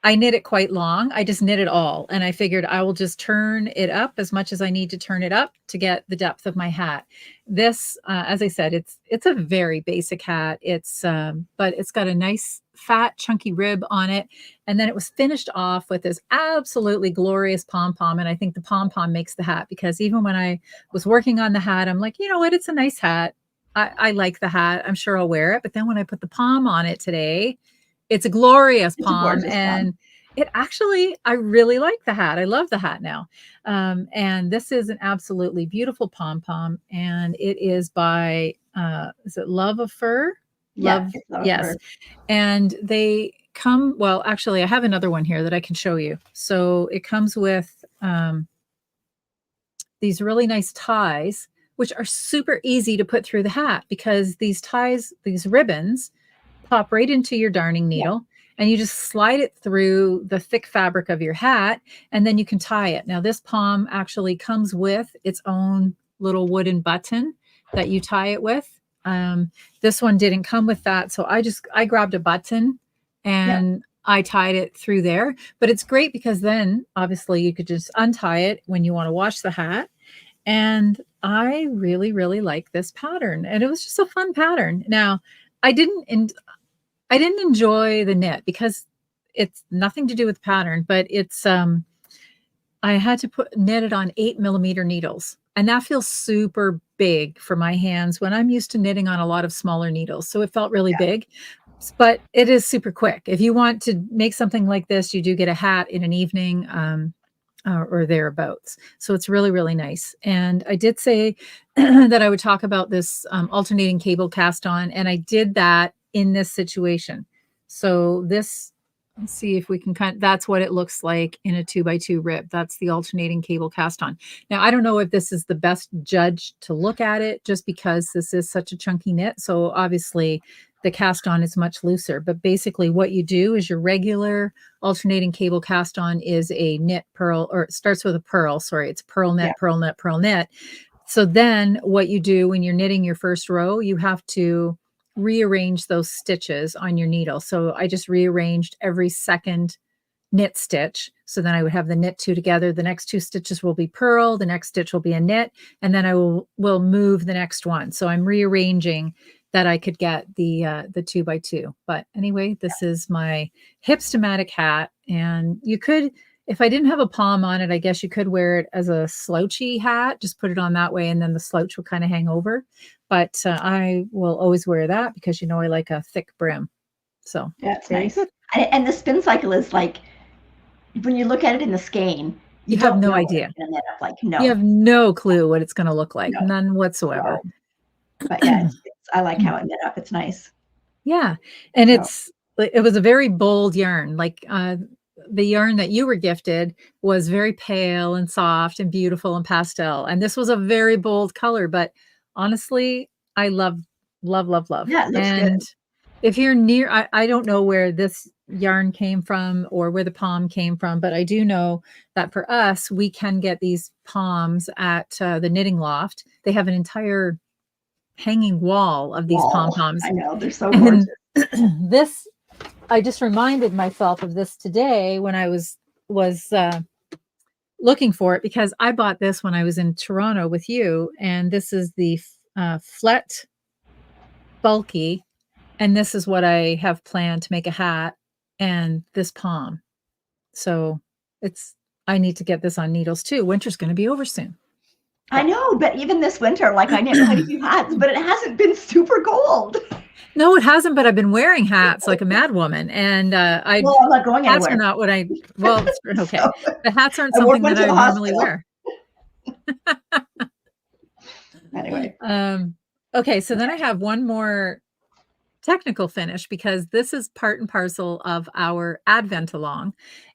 I knit it quite long. I just knit it all. And I figured I will just turn it up as much as I need to turn it up to get the depth of my hat. This, as I said, it's a very basic hat. But it's got a nice fat chunky rib on it. And then it was finished off with this absolutely glorious pom-pom. And I think the pom-pom makes the hat, because even when I was working on the hat, I'm like, you know what? It's a nice hat. I like the hat. I'm sure I'll wear it. But then when I put the pom on it today, it's a glorious pom. And it actually, I really like the hat. I love the hat now. And this is an absolutely beautiful pom-pom. And it is by, is it Love of Fur? Yes. Fur. And they come, well, actually, I have another one here that I can show you. So it comes with these really nice ties, which are super easy to put through the hat, because these ties, these ribbons, pop right into your darning needle, and you just slide it through the thick fabric of your hat, and then you can tie it. Now, this pom actually comes with its own little wooden button that you tie it with. This one didn't come with that, so I grabbed a button and I tied it through there. But it's great because then obviously you could just untie it when you want to wash the hat. And I really, really like this pattern, and it was just a fun pattern. Now, I didn't enjoy the knit because it's nothing to do with pattern, but it's I had to knit it on 8mm needles, and that feels super big for my hands when I'm used to knitting on a lot of smaller needles. So it felt really big, but it is super quick. If you want to make something like this, you do get a hat in an evening. Or thereabouts. So it's really, really nice. And I did say that I would talk about this alternating cable cast on, and I did that in this situation. So this, let's see if we can that's what it looks like in a 2x2 rib. That's the alternating cable cast on. Now, I don't know if this is the best judge to look at it, just because this is such a chunky knit. So obviously the cast on is much looser, but basically what you do is your regular alternating cable cast on is a knit purl, or it starts with a purl. Sorry, it's purl knit, purl knit, purl knit. So then what you do when you're knitting your first row, you have to rearrange those stitches on your needle. So I just rearranged every second knit stitch. So then I would have the knit 2 together. The next 2 stitches will be purl. The next stitch will be a knit. And then I will move the next one. So I'm rearranging that I could get the 2x2. But anyway, this is my Hipstamatic hat. And you could, if I didn't have a pom on it, I guess you could wear it as a slouchy hat, just put it on that way, and then the slouch will kind of hang over. But I will always wear that because, you know, I like a thick brim. So that's nice. And the spin cycle is like, when you look at it in the skein, you have no idea. You have no clue what it's going to look like. None whatsoever. No. But yeah, I like how it knit up. It's nice. Yeah. And it was a very bold yarn. Like the yarn that you were gifted was very pale and soft and beautiful and pastel. And this was a very bold color, but honestly, I love, love, love, love. Yeah, it looks And good. if you're near, I don't know where this yarn came from or where the palm came from, but I do know that for us, we can get these palms at the Knitting Loft. They have an entire hanging wall of these Wall. pom-poms. I know, they're so And gorgeous. this, I just reminded myself of this today when I was looking for it, because I bought this when I was in Toronto with you, and this is the Flet Bulky, and this is what I have planned to make a hat and this palm. So I need to get this on needles too. Winter's going to be over soon. I know, but even this winter, like I knit quite a few hats, but it hasn't been super cold. No, it hasn't, but I've been wearing hats like a mad woman, and well, I'm not going hats anywhere. are not what well, okay. So, the hats aren't something that I normally wear. Anyway. Okay, so then I have one more technical finish, because this is part and parcel of our Advent Along.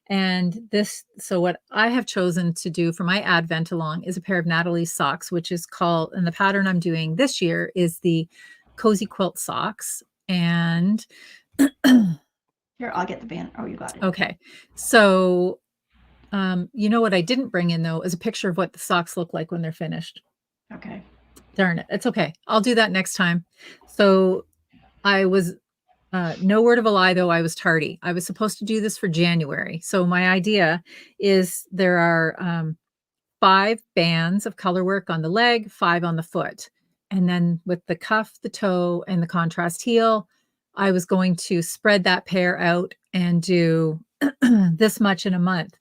And so what I have chosen to do for my Advent Along is a pair of Natalie's socks, which is called, and the pattern I'm doing this year is the Cozy Quilt socks. And here, I'll get the band. Oh, you got it. Okay. So, you know what I didn't bring in though is a picture of what the socks look like when they're finished. Okay. Darn it. It's okay. I'll do that next time. So I was, no word of a lie though, I was tardy. I was supposed to do this for January. So my idea is there are 5 bands of color work on the leg, 5 on the foot. And then with the cuff, the toe, and the contrast heel, I was going to spread that pair out and do this much in a month.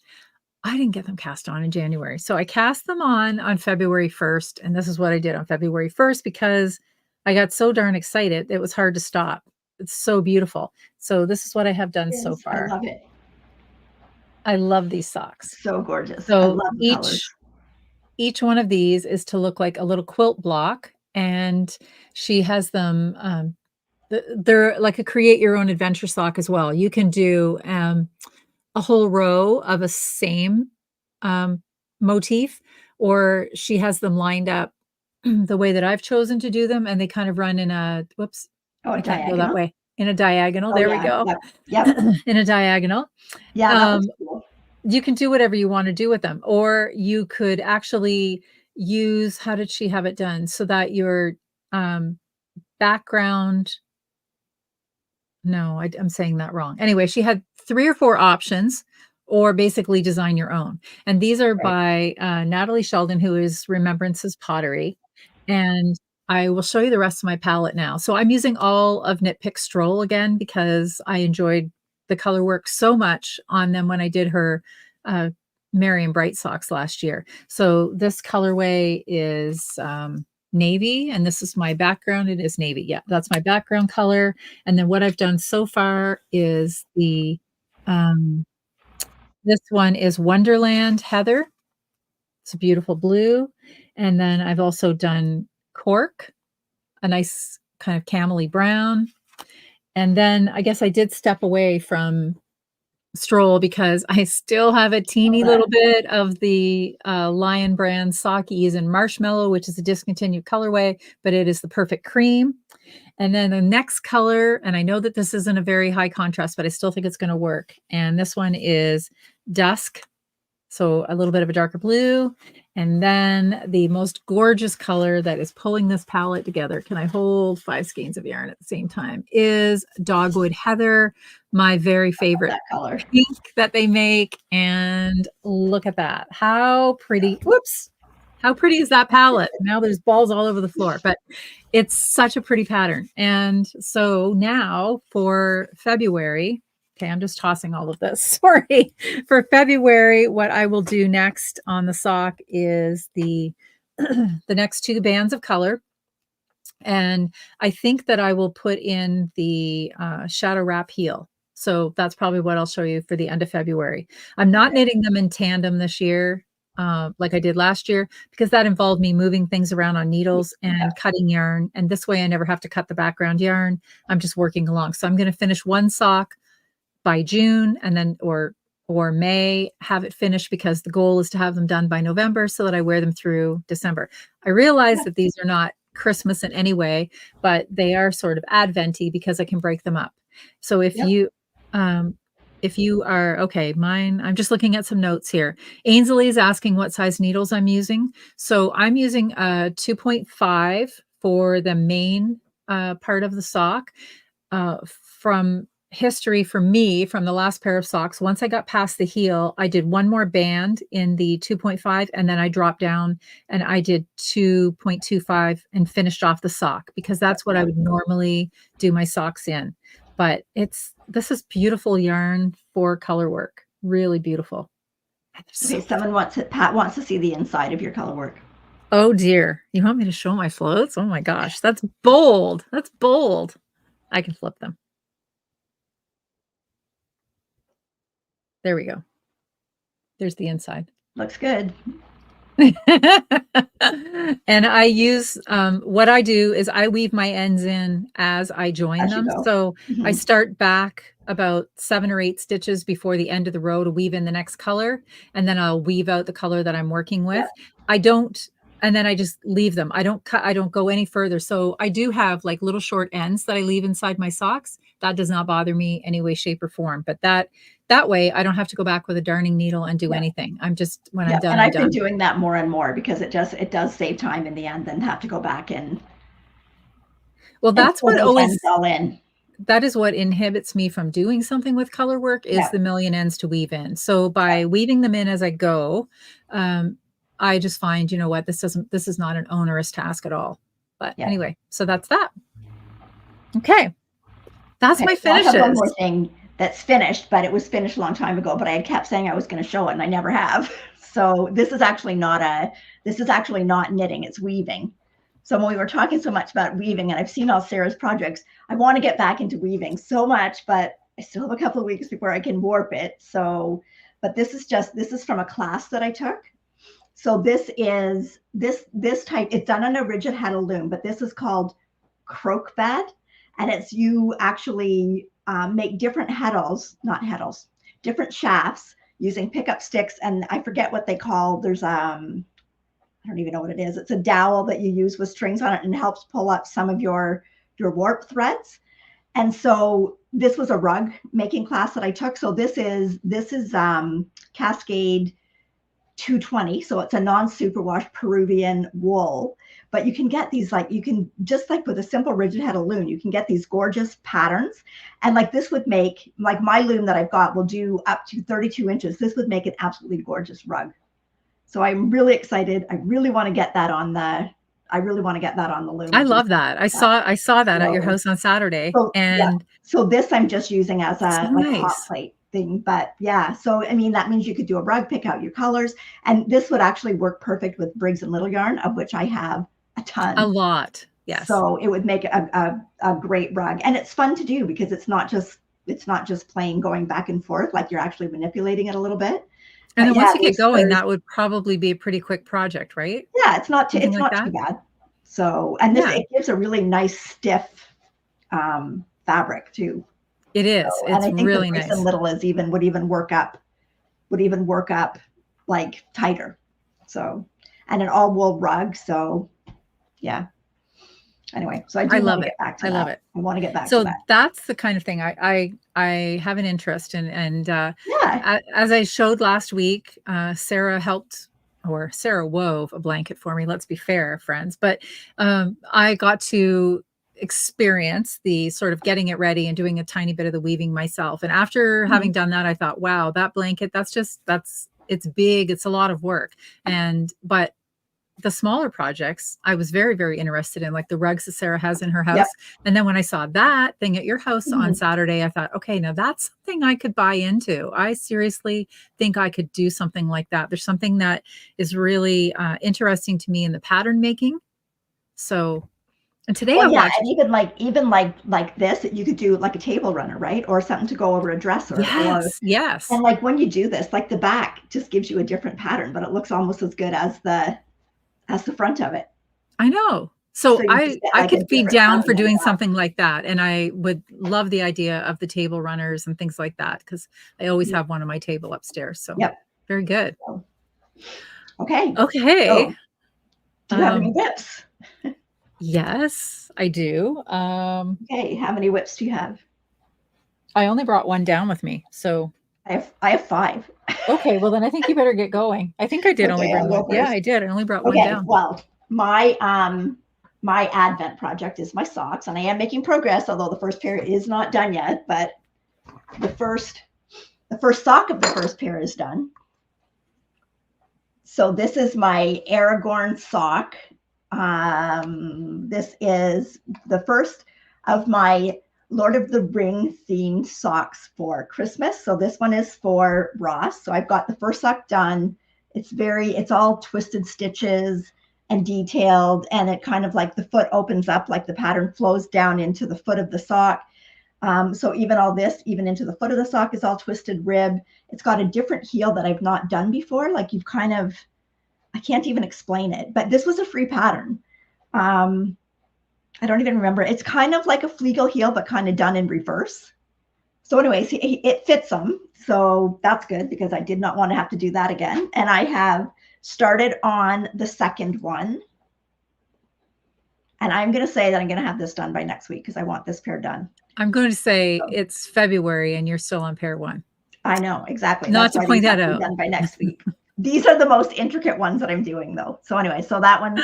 I didn't get them cast on in January. So I cast them on February 1st. And this is what I did on February 1st, because I got so darn excited. It was hard to stop. It's so beautiful. So this is what I have done so far. I love it. I love these socks. So gorgeous. So I love the colors. Each one of these is to look like a little quilt block, and she has them, they're like a create your own adventure sock as well. You can do a whole row of a same motif, or she has them lined up the way that I've chosen to do them, and they kind of run in a, whoops, I can't go that way, in a diagonal. There we go. Yep. In a diagonal. Yeah, that was cool. You can do whatever you want to do with them, or you could actually use, how did she have it done? So that your background, no, I'm saying that wrong. Anyway, she had 3 or 4 options, or basically design your own. And these are by Natalie Sheldon, who is Remembrances Pottery. And I will show you the rest of my palette now. So I'm using all of Knit Pick Stroll again, because I enjoyed the color work so much on them when I did her Marion Bright socks last year. So this colorway is navy, and this is my background. It is navy. Yeah, that's my background color. And then what I've done so far is the this one is Wonderland Heather. It's a beautiful blue. And then I've also done Cork, a nice kind of camely brown. And then I guess I did step away from Stroll because I still have a teeny little bit of the Lion brand Sockies and Marshmallow, which is a discontinued colorway, but it is the perfect cream. And then the next color, and I know that this isn't a very high contrast, but I still think it's going to work. And this one is Dusk. So a little bit of a darker blue. And then the most gorgeous color that is pulling this palette together, can I hold 5 skeins of yarn at the same time, is Dogwood Heather, my very favorite color pink that they make. And look at that. How pretty. Whoops. How pretty is that palette? Now there's balls all over the floor, but it's such a pretty pattern. And so now for February, okay, I'm just tossing all of this. Sorry. For February, what I will do next on the sock is the next 2 bands of color. And I think that I will put in the shadow wrap heel. So that's probably what I'll show you for the end of February. I'm not knitting them in tandem this year, like I did last year, because that involved me moving things around on needles and cutting yarn. And this way I never have to cut the background yarn. I'm just working along. So I'm going to finish one sock by June, and then or May, have it finished, because the goal is to have them done by November so that I wear them through December. I realize that these are not Christmas in any way, but they are sort of Adventy because I can break them up. So if you are okay, mine, I'm just looking at some notes here. Ainsley is asking what size needles I'm using. So I'm using a 2.5 for the main part of the sock. From history for me, from the last pair of socks, once I got past the heel, I did one more band in the 2.5, and then I dropped down and I did 2.25 and finished off the sock, because that's what I would normally do my socks in. But this is beautiful yarn for color work. Really beautiful. Okay, Pat wants to see the inside of your color work. Oh dear. You want me to show my floats? Oh my gosh, that's bold. That's bold. I can flip them. There we go. There's the inside. Looks good. And I use, what I do is I weave my ends in as I join them. So I start back about 7 or 8 stitches before the end of the row to weave in the next color. And then I'll weave out the color that I'm working with. And then I just leave them. I don't go any further. So I do have like little short ends that I leave inside my socks. That does not bother me any way, shape, or form. But that way I don't have to go back with a darning needle and do anything. I'm just, when I'm done, and I've been doing that more and more, because it does save time in the end than have to go back and. Well, that's what always, all in. That is what inhibits me from doing something with color work, is the million ends to weave in. So by weaving them in as I go, I just find, you know what, this is not an onerous task at all. But anyway, so that's that. Okay. That's my finishes. I have one more thing that's finished, but it was finished a long time ago, but I had kept saying I was going to show it and I never have. So this is actually not knitting, it's weaving. So when we were talking so much about weaving, and I've seen all Sarah's projects, I want to get back into weaving so much, but I still have a couple of weeks before I can warp it. So, but this is from a class that I took. So this is this type, it's done on a rigid heddle loom, but this is called croque bed. And it's, you actually make different different shafts using pickup sticks. And I forget what they call, there's, I don't even know what it is. It's a dowel that you use with strings on it and helps pull up some of your warp threads. And so this was a rug making class that I took. So this is Cascade 220. So it's a non-superwash Peruvian wool, but you can get these, like, you can just like with a simple rigid heddle loom, you can get these gorgeous patterns. And like this would make, like my loom that I've got will do up to 32 inches. This would make an absolutely gorgeous rug. So I'm really excited. I really want to get that on the loom. I love that. I saw that at your house on Saturday. So this I'm just using as a hot plate thing, but so I mean, that means you could do a rug, pick out your colors, and this would actually work perfect with Briggs and Little yarn, of which I have a ton. A lot. Yes. So it would make a great rug, and it's fun to do because it's not just plain going back and forth, like you're actually manipulating it a little bit. And then once you get going, that would probably be a pretty quick project, right? Yeah, it's not too bad. So, and it gives a really nice stiff fabric too. It is. So, it's really nice. And Little would even work up like tighter. So, and an all wool rug. So, yeah. Anyway, so I love it. I love it. I want to get back to that. So that's the kind of thing I have an interest in. And as I showed last week, Sarah wove a blanket for me. Let's be fair, friends. But I got to experience the sort of getting it ready and doing a tiny bit of the weaving myself. And after having done that, I thought, wow, that blanket, it's big. It's a lot of work. But the smaller projects, I was very, very interested in, like the rugs that Sarah has in her house. Yep. And then when I saw that thing at your house on Saturday, I thought, okay, now that's something I could buy into. I seriously think I could do something like that. There's something that is really interesting to me in the pattern making. So, and today I watched. And even like this, you could do like a table runner, right? Or something to go over a dresser. Yes. And like when you do this, like the back just gives you a different pattern, but it looks almost as good as the front of it. I know. So I could be down for doing something like that. And I would love the idea of the table runners and things like that, because I always have one on my table upstairs. So very good. Okay. Okay. So, do you have any tips? Yes, I do. Okay, how many whips do you have? I only brought one down with me. So, I have 5. okay, well then I think you better get going. I think I did only Okay, bring I'll one. go Yeah, first. I did. I only brought one Okay, down. well, my Advent project is my socks, and I am making progress, although the first pair is not done yet, but the first sock of the first pair is done. So this is my Aragorn sock. This is the first of my Lord of the Ring themed socks for Christmas. So this one is for Ross. So I've got the first sock done. It's all twisted stitches and detailed, and it kind of like the foot opens up, like the pattern flows down into the foot of the sock. So even all this, even into the foot of the sock, is all twisted rib. It's got a different heel that I've not done before. Like I can't even explain it, but this was a free pattern. I don't even remember. It's kind of like a Fleagle heel, but kind of done in reverse. So anyways, it fits them. So that's good because I did not want to have to do that again. And I have started on the second one. And I'm going to say that I'm going to have this done by next week because I want this pair done. I'm going to say it's February and you're still on pair 1. I know, exactly. Not That's to why point these that have to out. be done by next week. These are the most intricate ones that I'm doing though. So anyway, so that one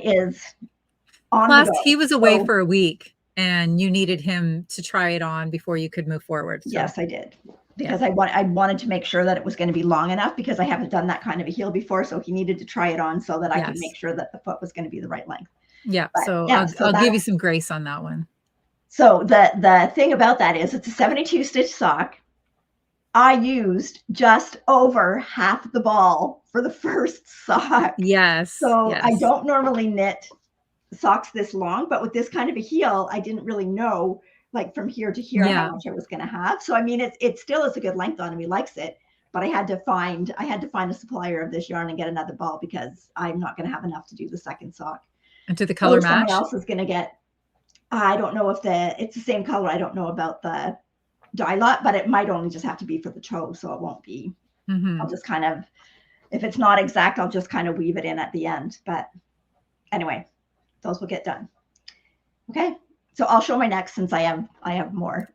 is on Plus, the go. he was away for a week and you needed him to try it on before you could move forward. So. Yes, I did. Because I wanted to make sure that it was going to be long enough because I haven't done that kind of a heel before. So he needed to try it on so that I could make sure that the foot was going to be the right length. Yeah. So I'll give you some grace on that one. So the thing about that is it's a 72 stitch sock. I used just over half the ball for the first sock. Yes. So I don't normally knit socks this long, but with this kind of a heel, I didn't really know like from here to here how much I was going to have. So I mean, it still is a good length on him. He likes it, but I had to find a supplier of this yarn and get another ball because I'm not going to have enough to do the second sock. And to the color match? Someone else is going to get. I don't know if it's the same color. I don't know about the dye lot, but it might only just have to be for the toe, so it won't be. I'll just kind of, if it's not exact, I'll just kind of weave it in at the end. But anyway, those will get done. Okay. So I'll show my next since I have more.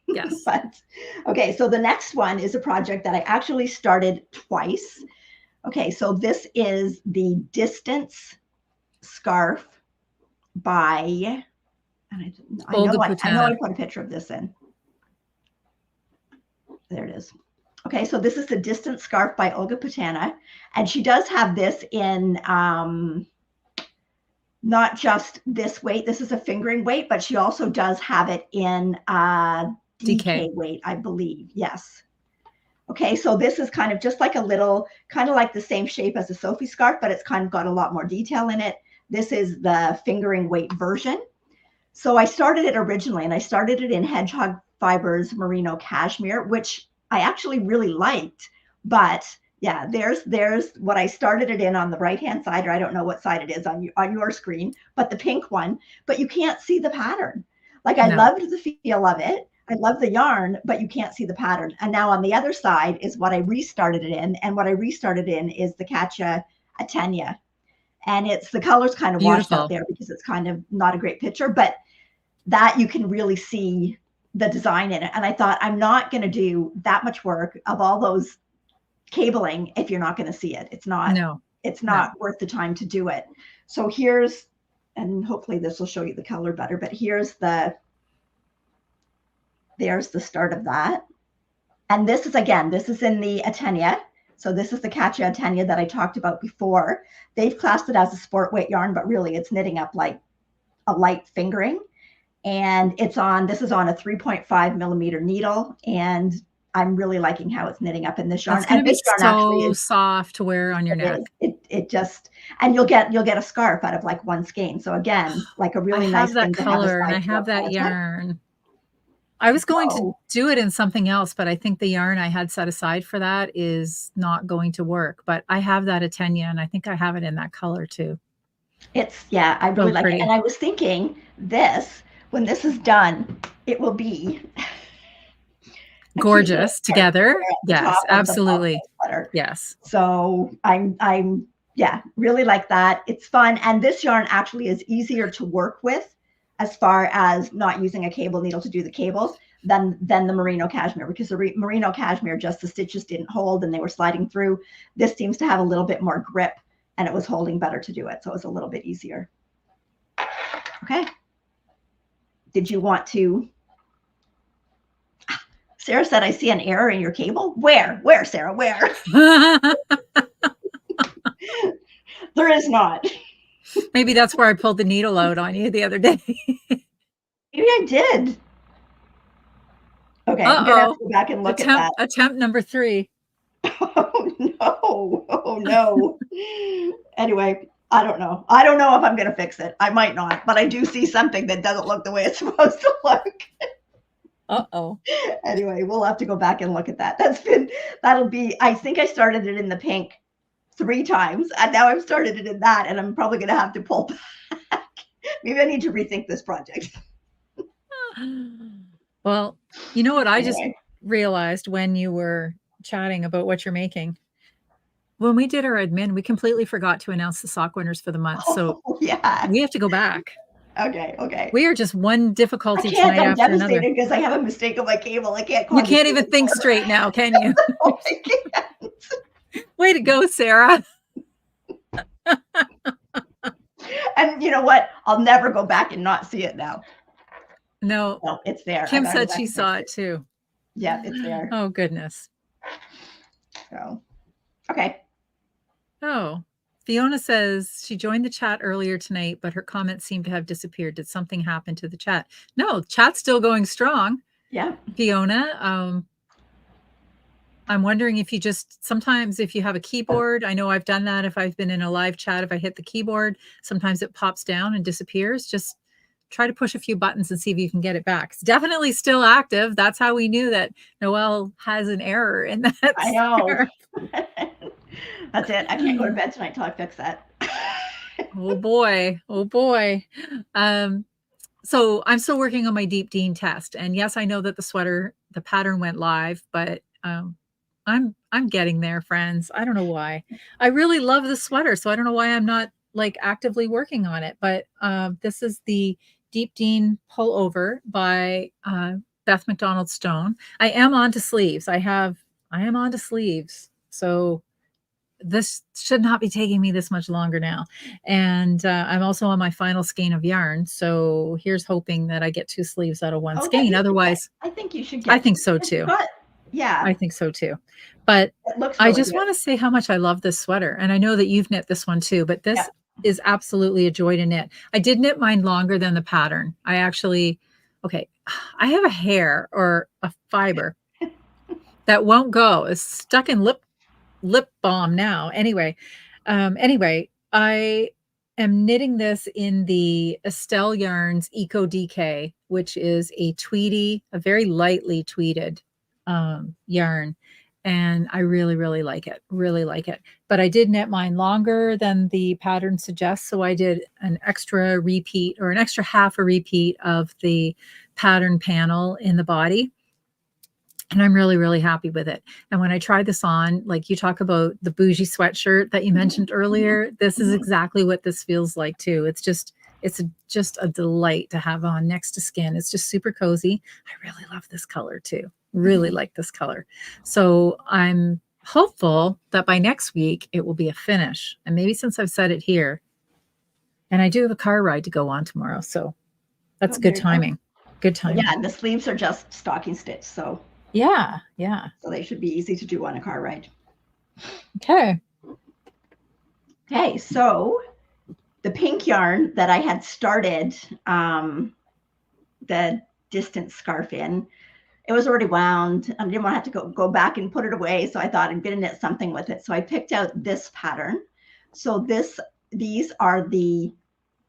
Yes. But okay, so the next one is a project that I actually started twice. Okay, so this is the Distance Scarf by, and I know I put a picture of this in. There it is. Okay, so this is the Distance Scarf by Olga Putana, and she does have this in not just this weight. This is a fingering weight, but she also does have it in DK weight, I believe. Yes. Okay, so this is kind of just like a little, kind of like the same shape as a Sophie scarf, but it's kind of got a lot more detail in it. This is the fingering weight version. So I started it originally, and I started it in Hedgehog Fibers Merino Cashmere, which I actually really liked, but yeah, there's what I started it in on the right-hand side, or I don't know what side it is on your screen, but the pink one, but you can't see the pattern. Like I loved the feel of it. I love the yarn, but you can't see the pattern. And now on the other side is what I restarted it in. And what I restarted in is the Katja Atenia. And the color's kind of washed out there because it's kind of not a great picture, but that you can really see the design in it. And I thought, I'm not going to do that much work of all those cabling if you're not going to see it. It's not worth the time to do it. So here's, and hopefully this will show you the color better, but there's the start of that. And this is in the Atenia. So this is the Katja Atenia that I talked about before. They've classed it as a sport weight yarn, but really it's knitting up like a light fingering. And this is on a 3.5 millimeter needle. And I'm really liking how it's knitting up in this yarn. It's going to be so soft to wear on your neck. It just, and you'll get a scarf out of like one skein. So again, like a really nice thing to have. I have that color and I have that yarn. I was going to do it in something else, but I think the yarn I had set aside for that is not going to work. But I have that Atenia, and I think I have it in that color too. I really like it. And I was thinking when this is done, it will be gorgeous together. Yes, absolutely. Yes. So I'm Yeah, really like that. It's fun. And this yarn actually is easier to work with as far as not using a cable needle to do the cables than the merino cashmere, because the merino cashmere, just the stitches didn't hold and they were sliding through. This seems to have a little bit more grip and it was holding better to do it. So it was a little bit easier. Okay. Did you want to? Sarah said, I see an error in your cable. Where, Sarah, where? There is not. Maybe that's where I pulled the needle out on you the other day. Maybe I did. Okay, I'm gonna have to go back and look at that. Attempt number 3. Oh no! Oh no! Anyway, I don't know. I don't know if I'm gonna fix it. I might not, but I do see something that doesn't look the way it's supposed to look. Uh-oh. Anyway, we'll have to go back and look at that. That'll be. I think I started it in the pink 3 times, and now I've started it in that, and I'm probably gonna have to pull back. Maybe I need to rethink this project. Well, you know what I just realized when you were chatting about what you're making? When we did our admin, we completely forgot to announce the sock winners for the month. So yeah, we have to go back. Okay. We are just one difficulty tonight I'm after another. devastated because I have a mistake on my cable. I can't. You can't even think straight now, can you? No, I can't. Way to go, Sarah. And you know what? I'll never go back and not see it now. No, it's there. Kim said she saw it too. Yeah, it's there. Oh, goodness. So, okay. Oh, Fiona says she joined the chat earlier tonight, but her comments seem to have disappeared. Did something happen to the chat? No, chat's still going strong. Yeah. Fiona, I'm wondering if you just, sometimes if you have a keyboard, I know I've done that. If I've been in a live chat, if I hit the keyboard, sometimes it pops down and disappears. Just try to push a few buttons and see if you can get it back. It's definitely still active. That's how we knew that Noelle has an error in that. I know. That's it. I can't go to bed tonight till I fix that. Oh boy. So I'm still working on my Deep Dean test. And yes, I know that the pattern went live, but I'm getting there, friends. I don't know why. I really love the sweater, so I don't know why I'm not like actively working on it. But this is the Deep Dean pullover by Beth McDonald Stone. I am onto sleeves. I am onto sleeves. So this should not be taking me this much longer now. And I'm also on my final skein of yarn. So here's hoping that I get 2 sleeves out of one skein. Otherwise, I think you should get. I think so too. Yeah, I think so too. But I just want to say how much I love this sweater. And I know that you've knit this one too, but this is absolutely a joy to knit. I did knit mine longer than the pattern. I actually, I have a hair or a fiber that won't go. It's stuck in lip balm now. Anyway, I am knitting this in the Estelle Yarns Eco DK, which is a very lightly tweeded yarn. And I really, really like it. But I did knit mine longer than the pattern suggests. So I did an extra repeat or an extra half a repeat of the pattern panel in the body. And I'm really, really happy with it. And when I tried this on, like you talk about the bougie sweatshirt that you mentioned earlier, this is exactly what this feels like too. It's just a delight to have on next to skin. It's just super cozy. I really love this color too. Really like this color. So I'm hopeful that by next week it will be a finish. And maybe since I've said it here, and I do have a car ride to go on tomorrow. So that's good timing. Good timing. Yeah, and the sleeves are just stocking stitch. So yeah. So they should be easy to do on a car ride. Okay, so the pink yarn that I had started the distance scarf in, it was already wound. I didn't want to have to go back and put it away. So I thought I'm going to knit something with it. So I picked out this pattern. So these are the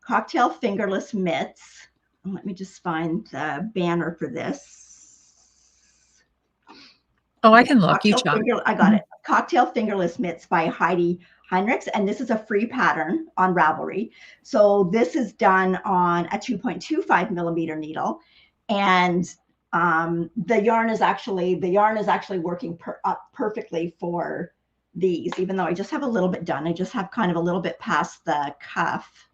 cocktail fingerless mitts. Let me just find the banner for this. Oh, I can look. I got it. Cocktail fingerless mitts by Heidi Heinrichs. And this is a free pattern on Ravelry. So this is done on a 2.25 millimeter needle. And the yarn is actually working perfectly for these, even though I just have a little bit done. I just have kind of a little bit past the cuff.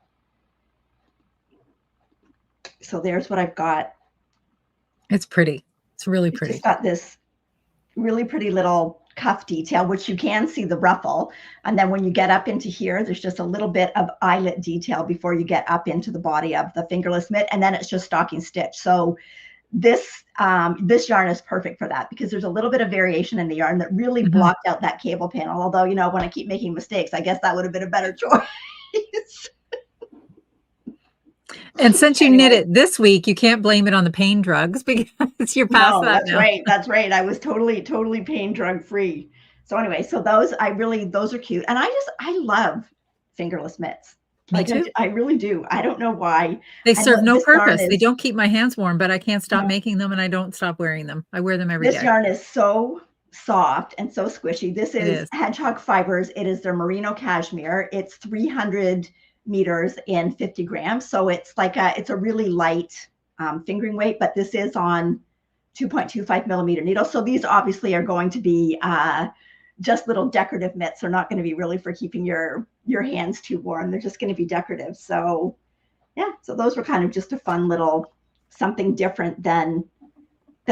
So there's what I've got. It's pretty. It's really pretty. It's got this really pretty little cuff detail, which you can see the ruffle. And then when you get up into here, there's just a little bit of eyelet detail before you get up into the body of the fingerless mitt. And then it's just stocking stitch. So this yarn is perfect for that, because there's a little bit of variation in the yarn that really blocked out that cable panel. Although, you know, when I keep making mistakes, I guess that would have been a better choice. And since you knit it this week, you can't blame it on the pain drugs, because you're past that that's now. right. That's right. I was totally pain drug free. So anyway, so those are cute. And I love fingerless mitts. Me too. I really do. I don't know why. They serve no purpose. They don't keep my hands warm, but I can't stop making them, and I don't stop wearing them. I wear them every day. This yarn is so soft and so squishy. This is Hedgehog Fibers. It is their merino cashmere. It's 300 meters in 50 grams. So it's like it's a really light fingering weight, but this is on 2.25 millimeter needles. So these obviously are going to be just little decorative mitts. They're not going to be really for keeping your hands too warm. They're just going to be decorative. So yeah, so those were kind of just a fun little something different than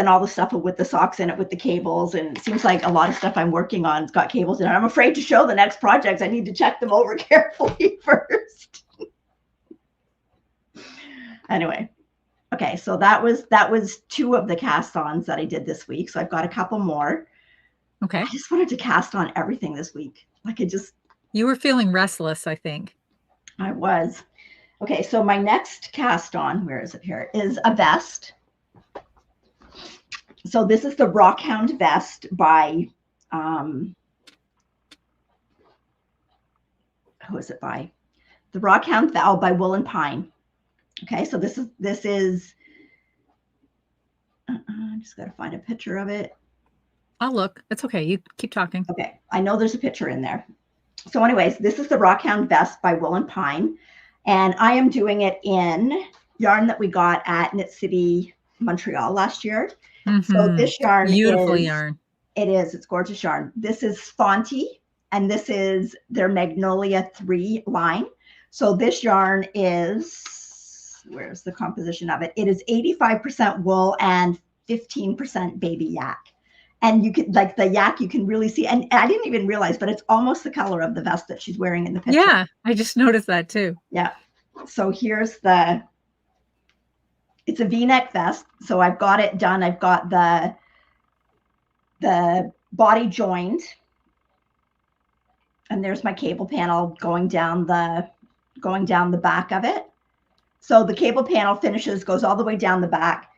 all the stuff with the socks in it with the cables. And it seems like a lot of stuff I'm working on has got cables in it. I'm afraid to show the next projects. I need to check them over carefully first. Anyway, okay, so that was 2 of the cast-ons that I did this week. So I've got a couple more. Okay. I just wanted to cast on everything this week. Like you were feeling restless, I think. I was. Okay, so my next cast on, where is it here, is a vest. So this is the Rockhound vest by, who is it by? The Rockhound Val by Wool and Pine. Okay, so this is, I just got to find a picture of it. I'll look. It's okay. You keep talking. Okay, I know there's a picture in there. So anyways, this is the Rockhound vest by Wool and Pine. And I am doing it in yarn that we got at Knit City, Montreal last year. So this yarn beautiful yarn. It is. It's gorgeous yarn. This is Sponty, and this is their Magnolia 3 line. So this yarn is, where's the composition of it? It is 85% wool and 15% baby yak. And you could, like the yak, you can really see, and I didn't even realize, but it's almost the color of the vest that she's wearing in the picture. Yeah, I just noticed that too. Yeah. So here's it's a V-neck vest. So I've got it done. I've got the body joined. And there's my cable panel going down the back of it. So the cable panel goes all the way down the back.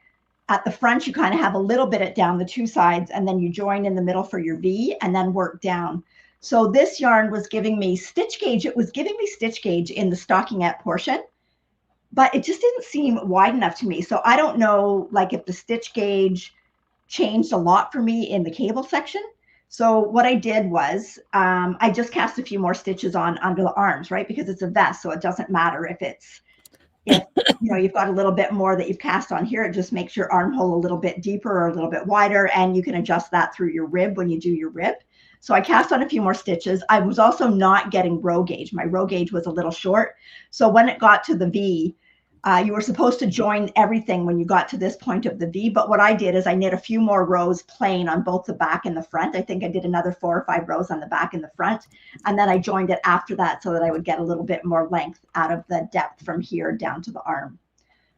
At the front, you kind of have a little bit down the 2 sides, and then you join in the middle for your V and then work down. So this yarn was giving me stitch gauge. It was giving me stitch gauge in the stockingette portion, but it just didn't seem wide enough to me. So I don't know, like, if the stitch gauge changed a lot for me in the cable section. So what I did was I just cast a few more stitches on under the arms, right? Because it's a vest, so it doesn't matter if you know, you've got a little bit more that you've cast on here. It just makes your armhole a little bit deeper or a little bit wider, and you can adjust that through your rib when you do your rib. So I cast on a few more stitches. I was also not getting row gauge. My row gauge was a little short. So when it got to the V, you were supposed to join everything when you got to this point of the V. But what I did is I knit a few more rows plain on both the back and the front. I think I did another 4 or 5 rows on the back and the front. And then I joined it after that so that I would get a little bit more length out of the depth from here down to the arm.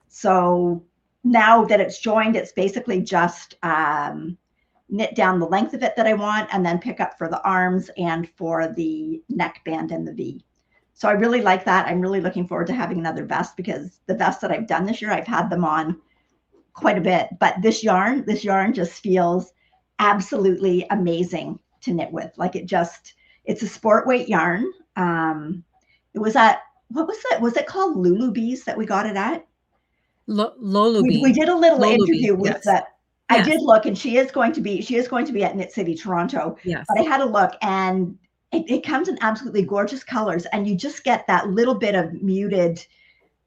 So now that it's joined, it's basically just knit down the length of it that I want, and then pick up for the arms and for the neckband and the V. So I really like that. I'm really looking forward to having another vest, because the vests that I've done this year, I've had them on quite a bit. But this yarn just feels absolutely amazing to knit with. Like it's a sport weight yarn. It was at, what was it? Was it called Lulu Bees that we got it at? Lulu Bee. We did a little interview with yes. that. Yes. I did look, and she is going to be at Knit City, Toronto. Yes. But I had a look, and it comes in absolutely gorgeous colors, and you just get that little bit of muted,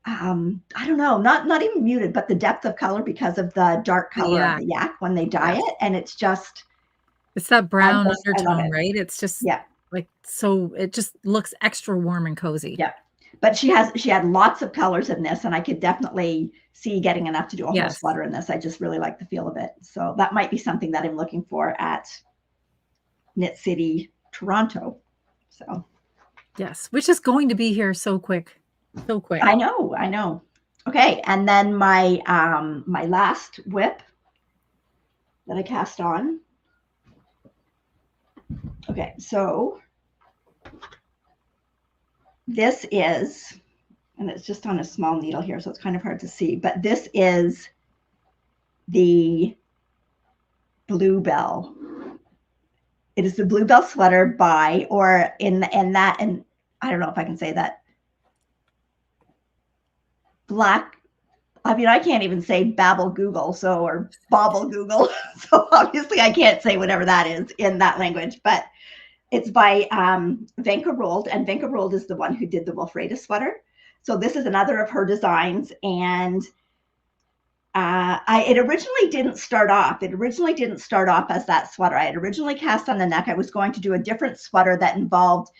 I don't know, not even muted, but the depth of color because of the dark color of the yak when they dye it. And it's that brown undertone, right? It's just, yeah, Like, so it just looks extra warm and cozy. Yeah. But she had lots of colors in this, and I could definitely see getting enough to do a whole sweater in this. I just really like the feel of it. So that might be something that I'm looking for at Knit City, Toronto. So yes, which is going to be here so quick. So quick. I know. Okay, and then my my last whip that I cast on. Okay, so this is, and it's just on a small needle here, so it's kind of hard to see, but this is the Bluebell. It is the Bluebell sweater by, or in that, and I don't know if I can say that, black, I mean, I can't even say Babble Google, so, or Bobble Google. So obviously I can't say whatever that is in that language, but it's by Venka Rold, and Venka Rold is the one who did the Wolfreda sweater. So this is another of her designs, and it originally didn't start off. It originally didn't start off as that sweater. I had originally cast on the neck. I was going to do a different sweater that involved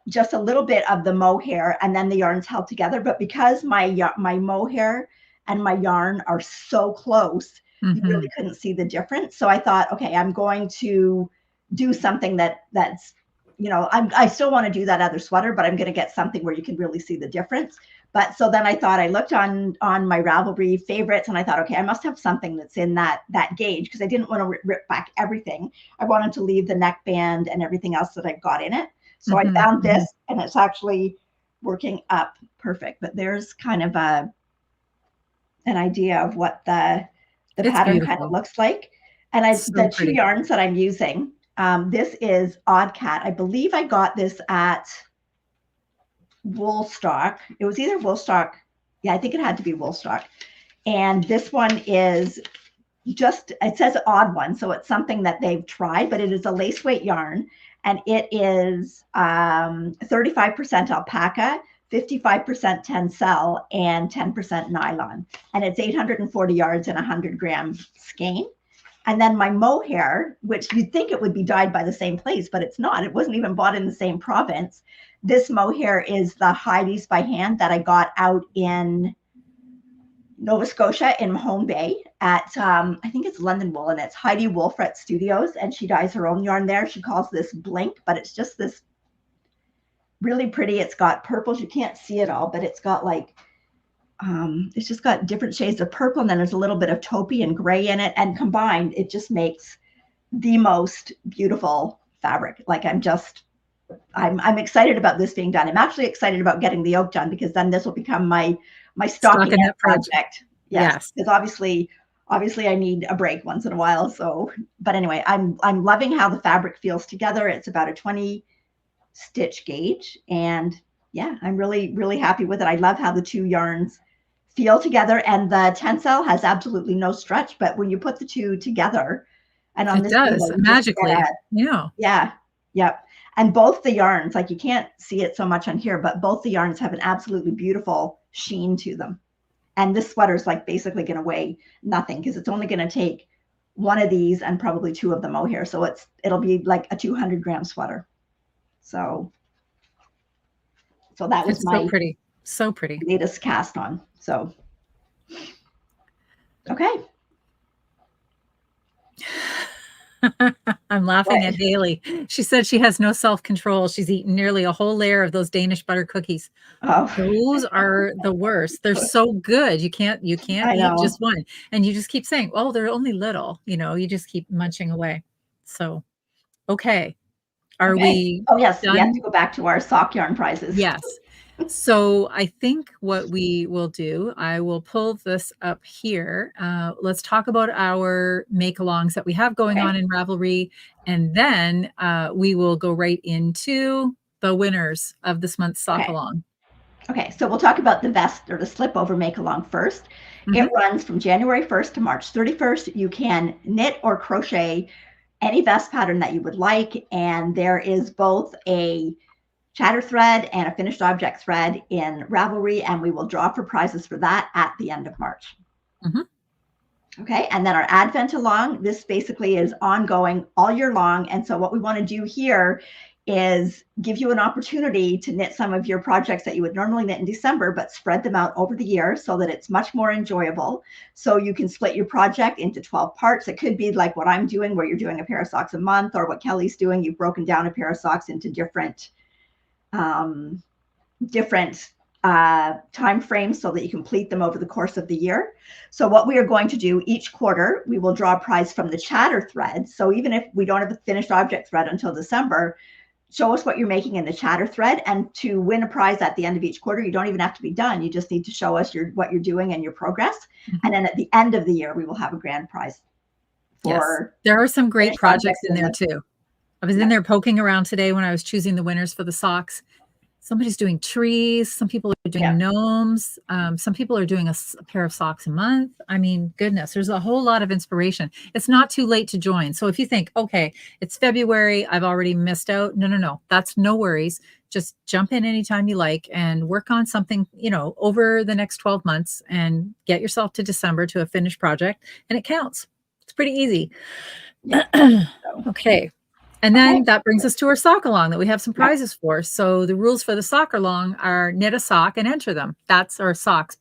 just a little bit of the mohair and then the yarns held together. But because my mohair and my yarn are so close, you really couldn't see the difference. So I thought, okay, I'm going to do something that's, you know, I still want to do that other sweater, but I'm going to get something where you can really see the difference. But so then I thought, I looked on my Ravelry favorites, and I thought, okay, I must have something that's in that gauge, because I didn't want to rip back everything. I wanted to leave the neckband and everything else that I got in it. So I found this, and it's actually working up perfect. But there's kind of an idea of what the pattern kind of looks like. And the two yarns that I'm using, this is Odd Cat. I believe I got this at Woolstock. It was either Woolstock. Yeah, I think it had to be Woolstock. And this one is just, it says Odd One, so it's something that they've tried, but it is a lace weight yarn, and it is 35% alpaca, 55% tencel, and 10% nylon. And it's 840 yards and 100 gram skein. And then my mohair, which you'd think it would be dyed by the same place, but it's not. It wasn't even bought in the same province. This mohair is the Heidi's by hand that I got out in Nova Scotia in Mahone Bay at, I think it's London Wool, and it's Heidi Wolfret Studios, and she dyes her own yarn there. She calls this Blink, but it's just this really pretty. It's got purples. You can't see it all, but it's got like, it's just got different shades of purple, and then there's a little bit of taupey and gray in it, and combined, it just makes the most beautiful fabric. Like I'm excited about this being done. I'm actually excited about getting the yoke done, because then this will become my stockinette project. Yes, because obviously I need a break once in a while. So, but anyway, I'm loving how the fabric feels together. It's about a 20 stitch gauge, and yeah, I'm really, really happy with it. I love how the two yarns feel together, and the tencel has absolutely no stretch, but when you put the two together, and on this does magically, yep. And both the yarns, like, you can't see it so much on here, but both the yarns have an absolutely beautiful sheen to them. And this sweater is like basically going to weigh nothing, because it's only going to take one of these and probably two of the mohair. So it'll be like a 200 gram sweater. So that was my so pretty latest cast on. So, okay. I'm laughing at Haley. She said she has no self-control. She's eaten nearly a whole layer of those Danish butter cookies. Oh. Those are the worst. They're so good. You can't eat just one. And you just keep saying, oh, they're only little, you just keep munching away. So, okay. Are we? Oh, yes. Done? We have to go back to our sock yarn prizes. Yes. So I think what we will do, I will pull this up here. Let's talk about our make-alongs that we have going on in Ravelry. And then we will go right into the winners of this month's sock along. Okay, so we'll talk about the vest or the slip over make-along first. It runs from January 1st to March 31st. You can knit or crochet any vest pattern that you would like. And there is both a chatter thread and a finished object thread in Ravelry, and we will draw for prizes for that at the end of March. Okay, and then our Advent along, this basically is ongoing all year long. And so what we want to do here is give you an opportunity to knit some of your projects that you would normally knit in December, but spread them out over the year so that it's much more enjoyable. So you can split your project into 12 parts. It could be like what I'm doing, where you're doing a pair of socks a month, or what Kelly's doing. You've broken down a pair of socks into different time frames so that you complete them over the course of the year. So what we are going to do each quarter, we will draw a prize from the chatter thread. So even if we don't have a finished object thread until December, show us what you're making in the chatter thread. And to win a prize at the end of each quarter, you don't even have to be done. You just need to show us what you're doing and your progress. And then at the end of the year, we will have a grand prize. Yes. There are some great projects in there too. I was in there poking around today when I was choosing the winners for the socks. Somebody's doing trees. Some people are doing gnomes. Some people are doing a pair of socks a month. I mean, goodness, there's a whole lot of inspiration. It's not too late to join. So if you think, okay, it's February, I've already missed out. No. That's no worries. Just jump in anytime you like and work on something, over the next 12 months and get yourself to December to a finished project, and it counts. It's pretty easy. Yeah. Okay. And then that brings us to our sock along that we have some prizes for. So the rules for the sock along are knit a sock and enter them. That's our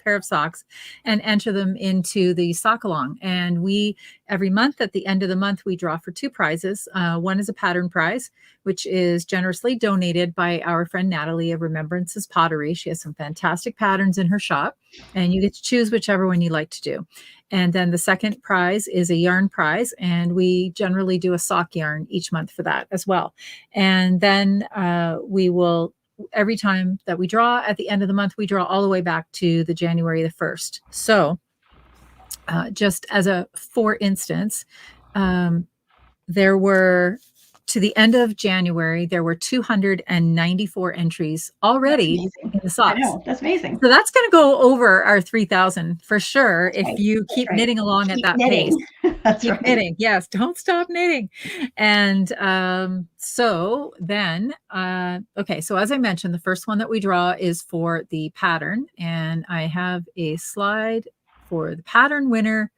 pair of socks, and enter them into the sock along. And we, every month at the end of the month, we draw for 2 prizes. One is a pattern prize, which is generously donated by our friend Natalie of Remembrances Pottery. She has some fantastic patterns in her shop, and you get to choose whichever one you like to do. And then the second prize is a yarn prize, and we generally do a sock yarn each month for that as well. And then we will, every time that we draw at the end of the month, we draw all the way back to the January the 1st. So just as a for instance, there were, to the end of January, there were 294 entries already in the socks. I know, that's amazing. So that's going to go over our 3,000 for sure if you keep knitting along at that pace. That's keep knitting. Yes, don't stop knitting. And so then, okay, so as I mentioned, the first one that we draw is for the pattern. And I have a slide for the pattern winner.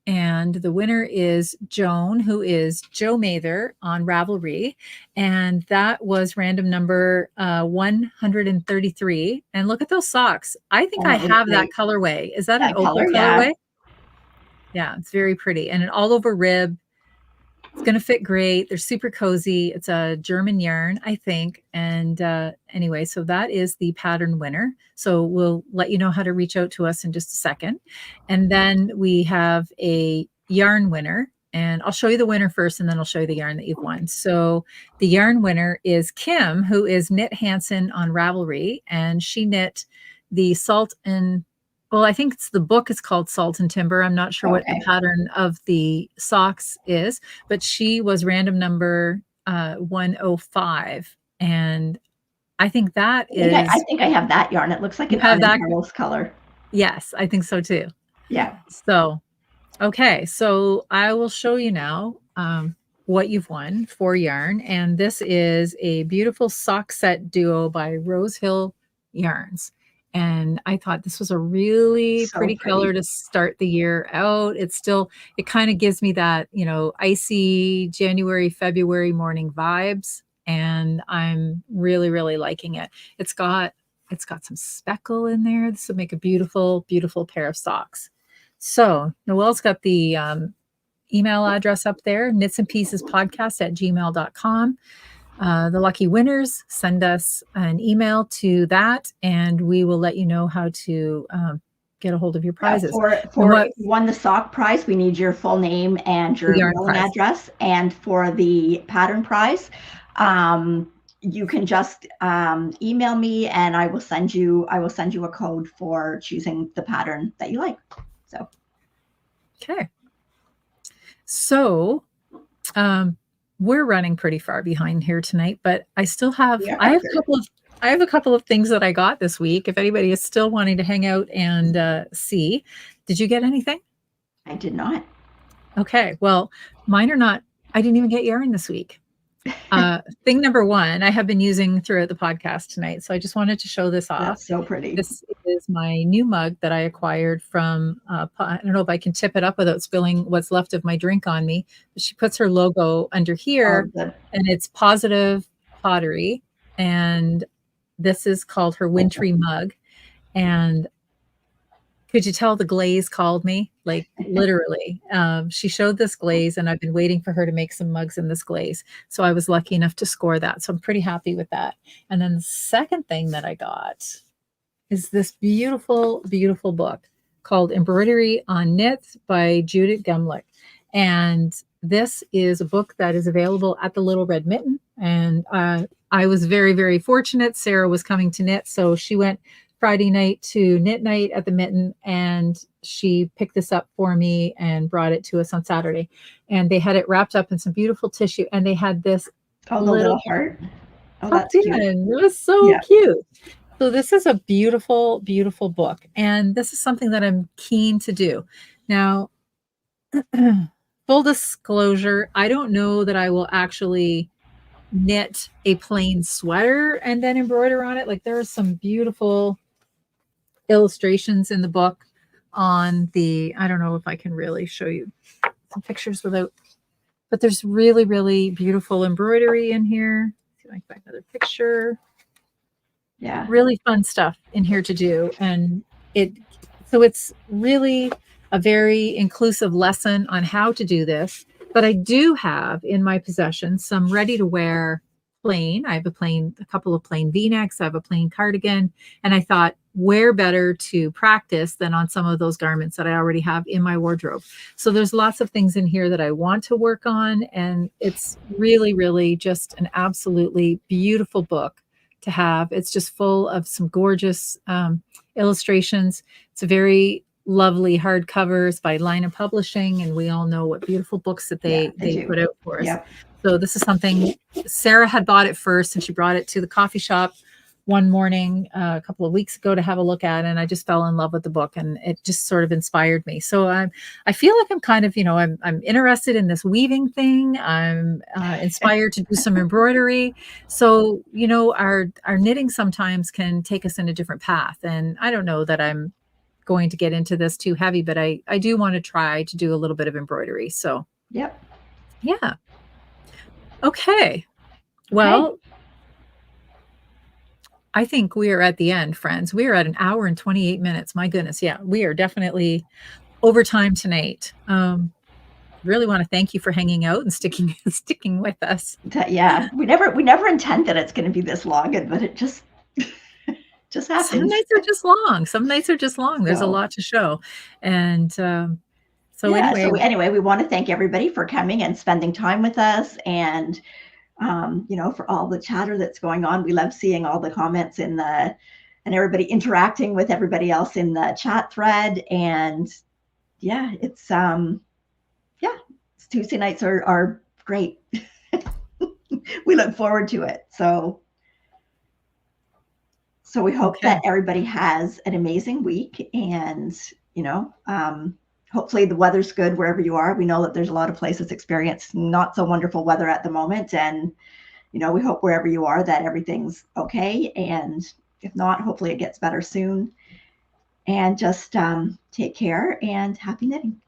And the winner is Joan, who is Joe Mather on Ravelry. And that was random number 133. And look at those socks. I think I have that colorway. Is that an opal colorway? Yeah, it's very pretty. And an all over rib. It's going to fit great. They're super cozy. It's a German yarn, I think. And anyway, so that is the pattern winner. So we'll let you know how to reach out to us in just a second. And then we have a yarn winner. And I'll show you the winner first, and then I'll show you the yarn that you've won. So the yarn winner is Kim, who is Knit Hansen on Ravelry. And she knit the Salt and... Well, I think the book is called Salt and Timber. I'm not sure what the pattern of the socks is, but she was random number 105. And I think that is... I think I have that yarn. It looks like it has that color. Yes, I think so too. Yeah. So, okay. So I will show you now what you've won for yarn. And this is a beautiful sock set duo by Rose Hill Yarns. And I thought this was a really pretty color to start the year out. It kind of gives me that, icy January, February morning vibes. And I'm really, really liking it. It's got some speckle in there. This would make a beautiful, beautiful pair of socks. So Noelle's got the email address up there, knitsandpiecespodcast@gmail.com. The lucky winners, send us an email to that, and we will let you know how to get a hold of your prizes. If you won the sock prize, we need your full name and your mailing address. And for the pattern prize, you can just email me, and I will send you a code for choosing the pattern that you like. So, okay. So, we're running pretty far behind here tonight, but I still have, I have a couple of things that I got this week. If anybody is still wanting to hang out and see, did you get anything? I did not. Okay. Well, mine are not, I didn't even get yarn this week. Thing number one, I have been using throughout the podcast tonight. So I just wanted to show this off. That's so pretty. This is my new mug that I acquired from, I don't know if I can tip it up without spilling what's left of my drink on me, but she puts her logo under Oh, here, good. and it's Positive Pottery, and this is called her wintry mug. And could you tell the glaze called me? Like, literally. She showed this glaze, and I've been waiting for her to make some mugs in this glaze. So I was lucky enough to score that. So I'm pretty happy with that. And then the second thing that I got is this beautiful, beautiful book called Embroidery on Knits by Judith Gumlick. And this is a book that is available at the Little Red Mitten. And I was very, very fortunate. Sarah was coming to knit, so she went Friday night to knit night at the Mitten, and she picked this up for me and brought it to us on Saturday. And they had it wrapped up in some beautiful tissue, and they had this Oh, the little heart. Oh, that's cute. It was so cute. So this is a beautiful, beautiful book, and this is something that I'm keen to do. Now, full disclosure, I don't know that I will actually knit a plain sweater and then embroider on it. Like, there are some beautiful illustrations in the book on the, I don't know if I can really show you some pictures without, but there's really, really beautiful embroidery in here. Let's see if I can find another picture. Yeah. Really fun stuff in here to do. And so it's really a very inclusive lesson on how to do this. But I do have in my possession some ready to wear plain. I have a couple of plain V-necks. I have a plain cardigan. And I thought, where better to practice than on some of those garments that I already have in my wardrobe. So there's lots of things in here that I want to work on. And it's really, really just an absolutely beautiful book to have. It's just full of some gorgeous illustrations. It's a very lovely hardcovers by Lina Publishing, and we all know what beautiful books that they put out for us. Yep. So this is something, Sarah had bought it first, and she brought it to the coffee shop one morning a couple of weeks ago to have a look at, and I just fell in love with the book, and it just sort of inspired me. So I feel like I'm kind of, I'm interested in this weaving thing. I'm inspired to do some embroidery. So, our knitting sometimes can take us in a different path, and I don't know that I'm going to get into this too heavy, but I do want to try to do a little bit of embroidery. So, yep. Yeah. Okay. Well, I think we are at the end, friends. We are at 1 hour and 28 minutes. My goodness. Yeah, we are definitely over time tonight. Really want to thank you for hanging out and sticking with us. Yeah, we never intend that it's going to be this long, but it just happens. Some nights are just long. Some nights are just long. There's a lot to show. And anyway, we want to thank everybody for coming and spending time with us, and for all the chatter that's going on. We love seeing all the comments and everybody interacting with everybody else in the chat thread. And yeah, it's Tuesday nights are great. We look forward to it. So we hope that everybody has an amazing week, and hopefully the weather's good wherever you are. We know that there's a lot of places experiencing not so wonderful weather at the moment, and we hope wherever you are that everything's okay, and if not, hopefully it gets better soon. And just take care, and happy knitting.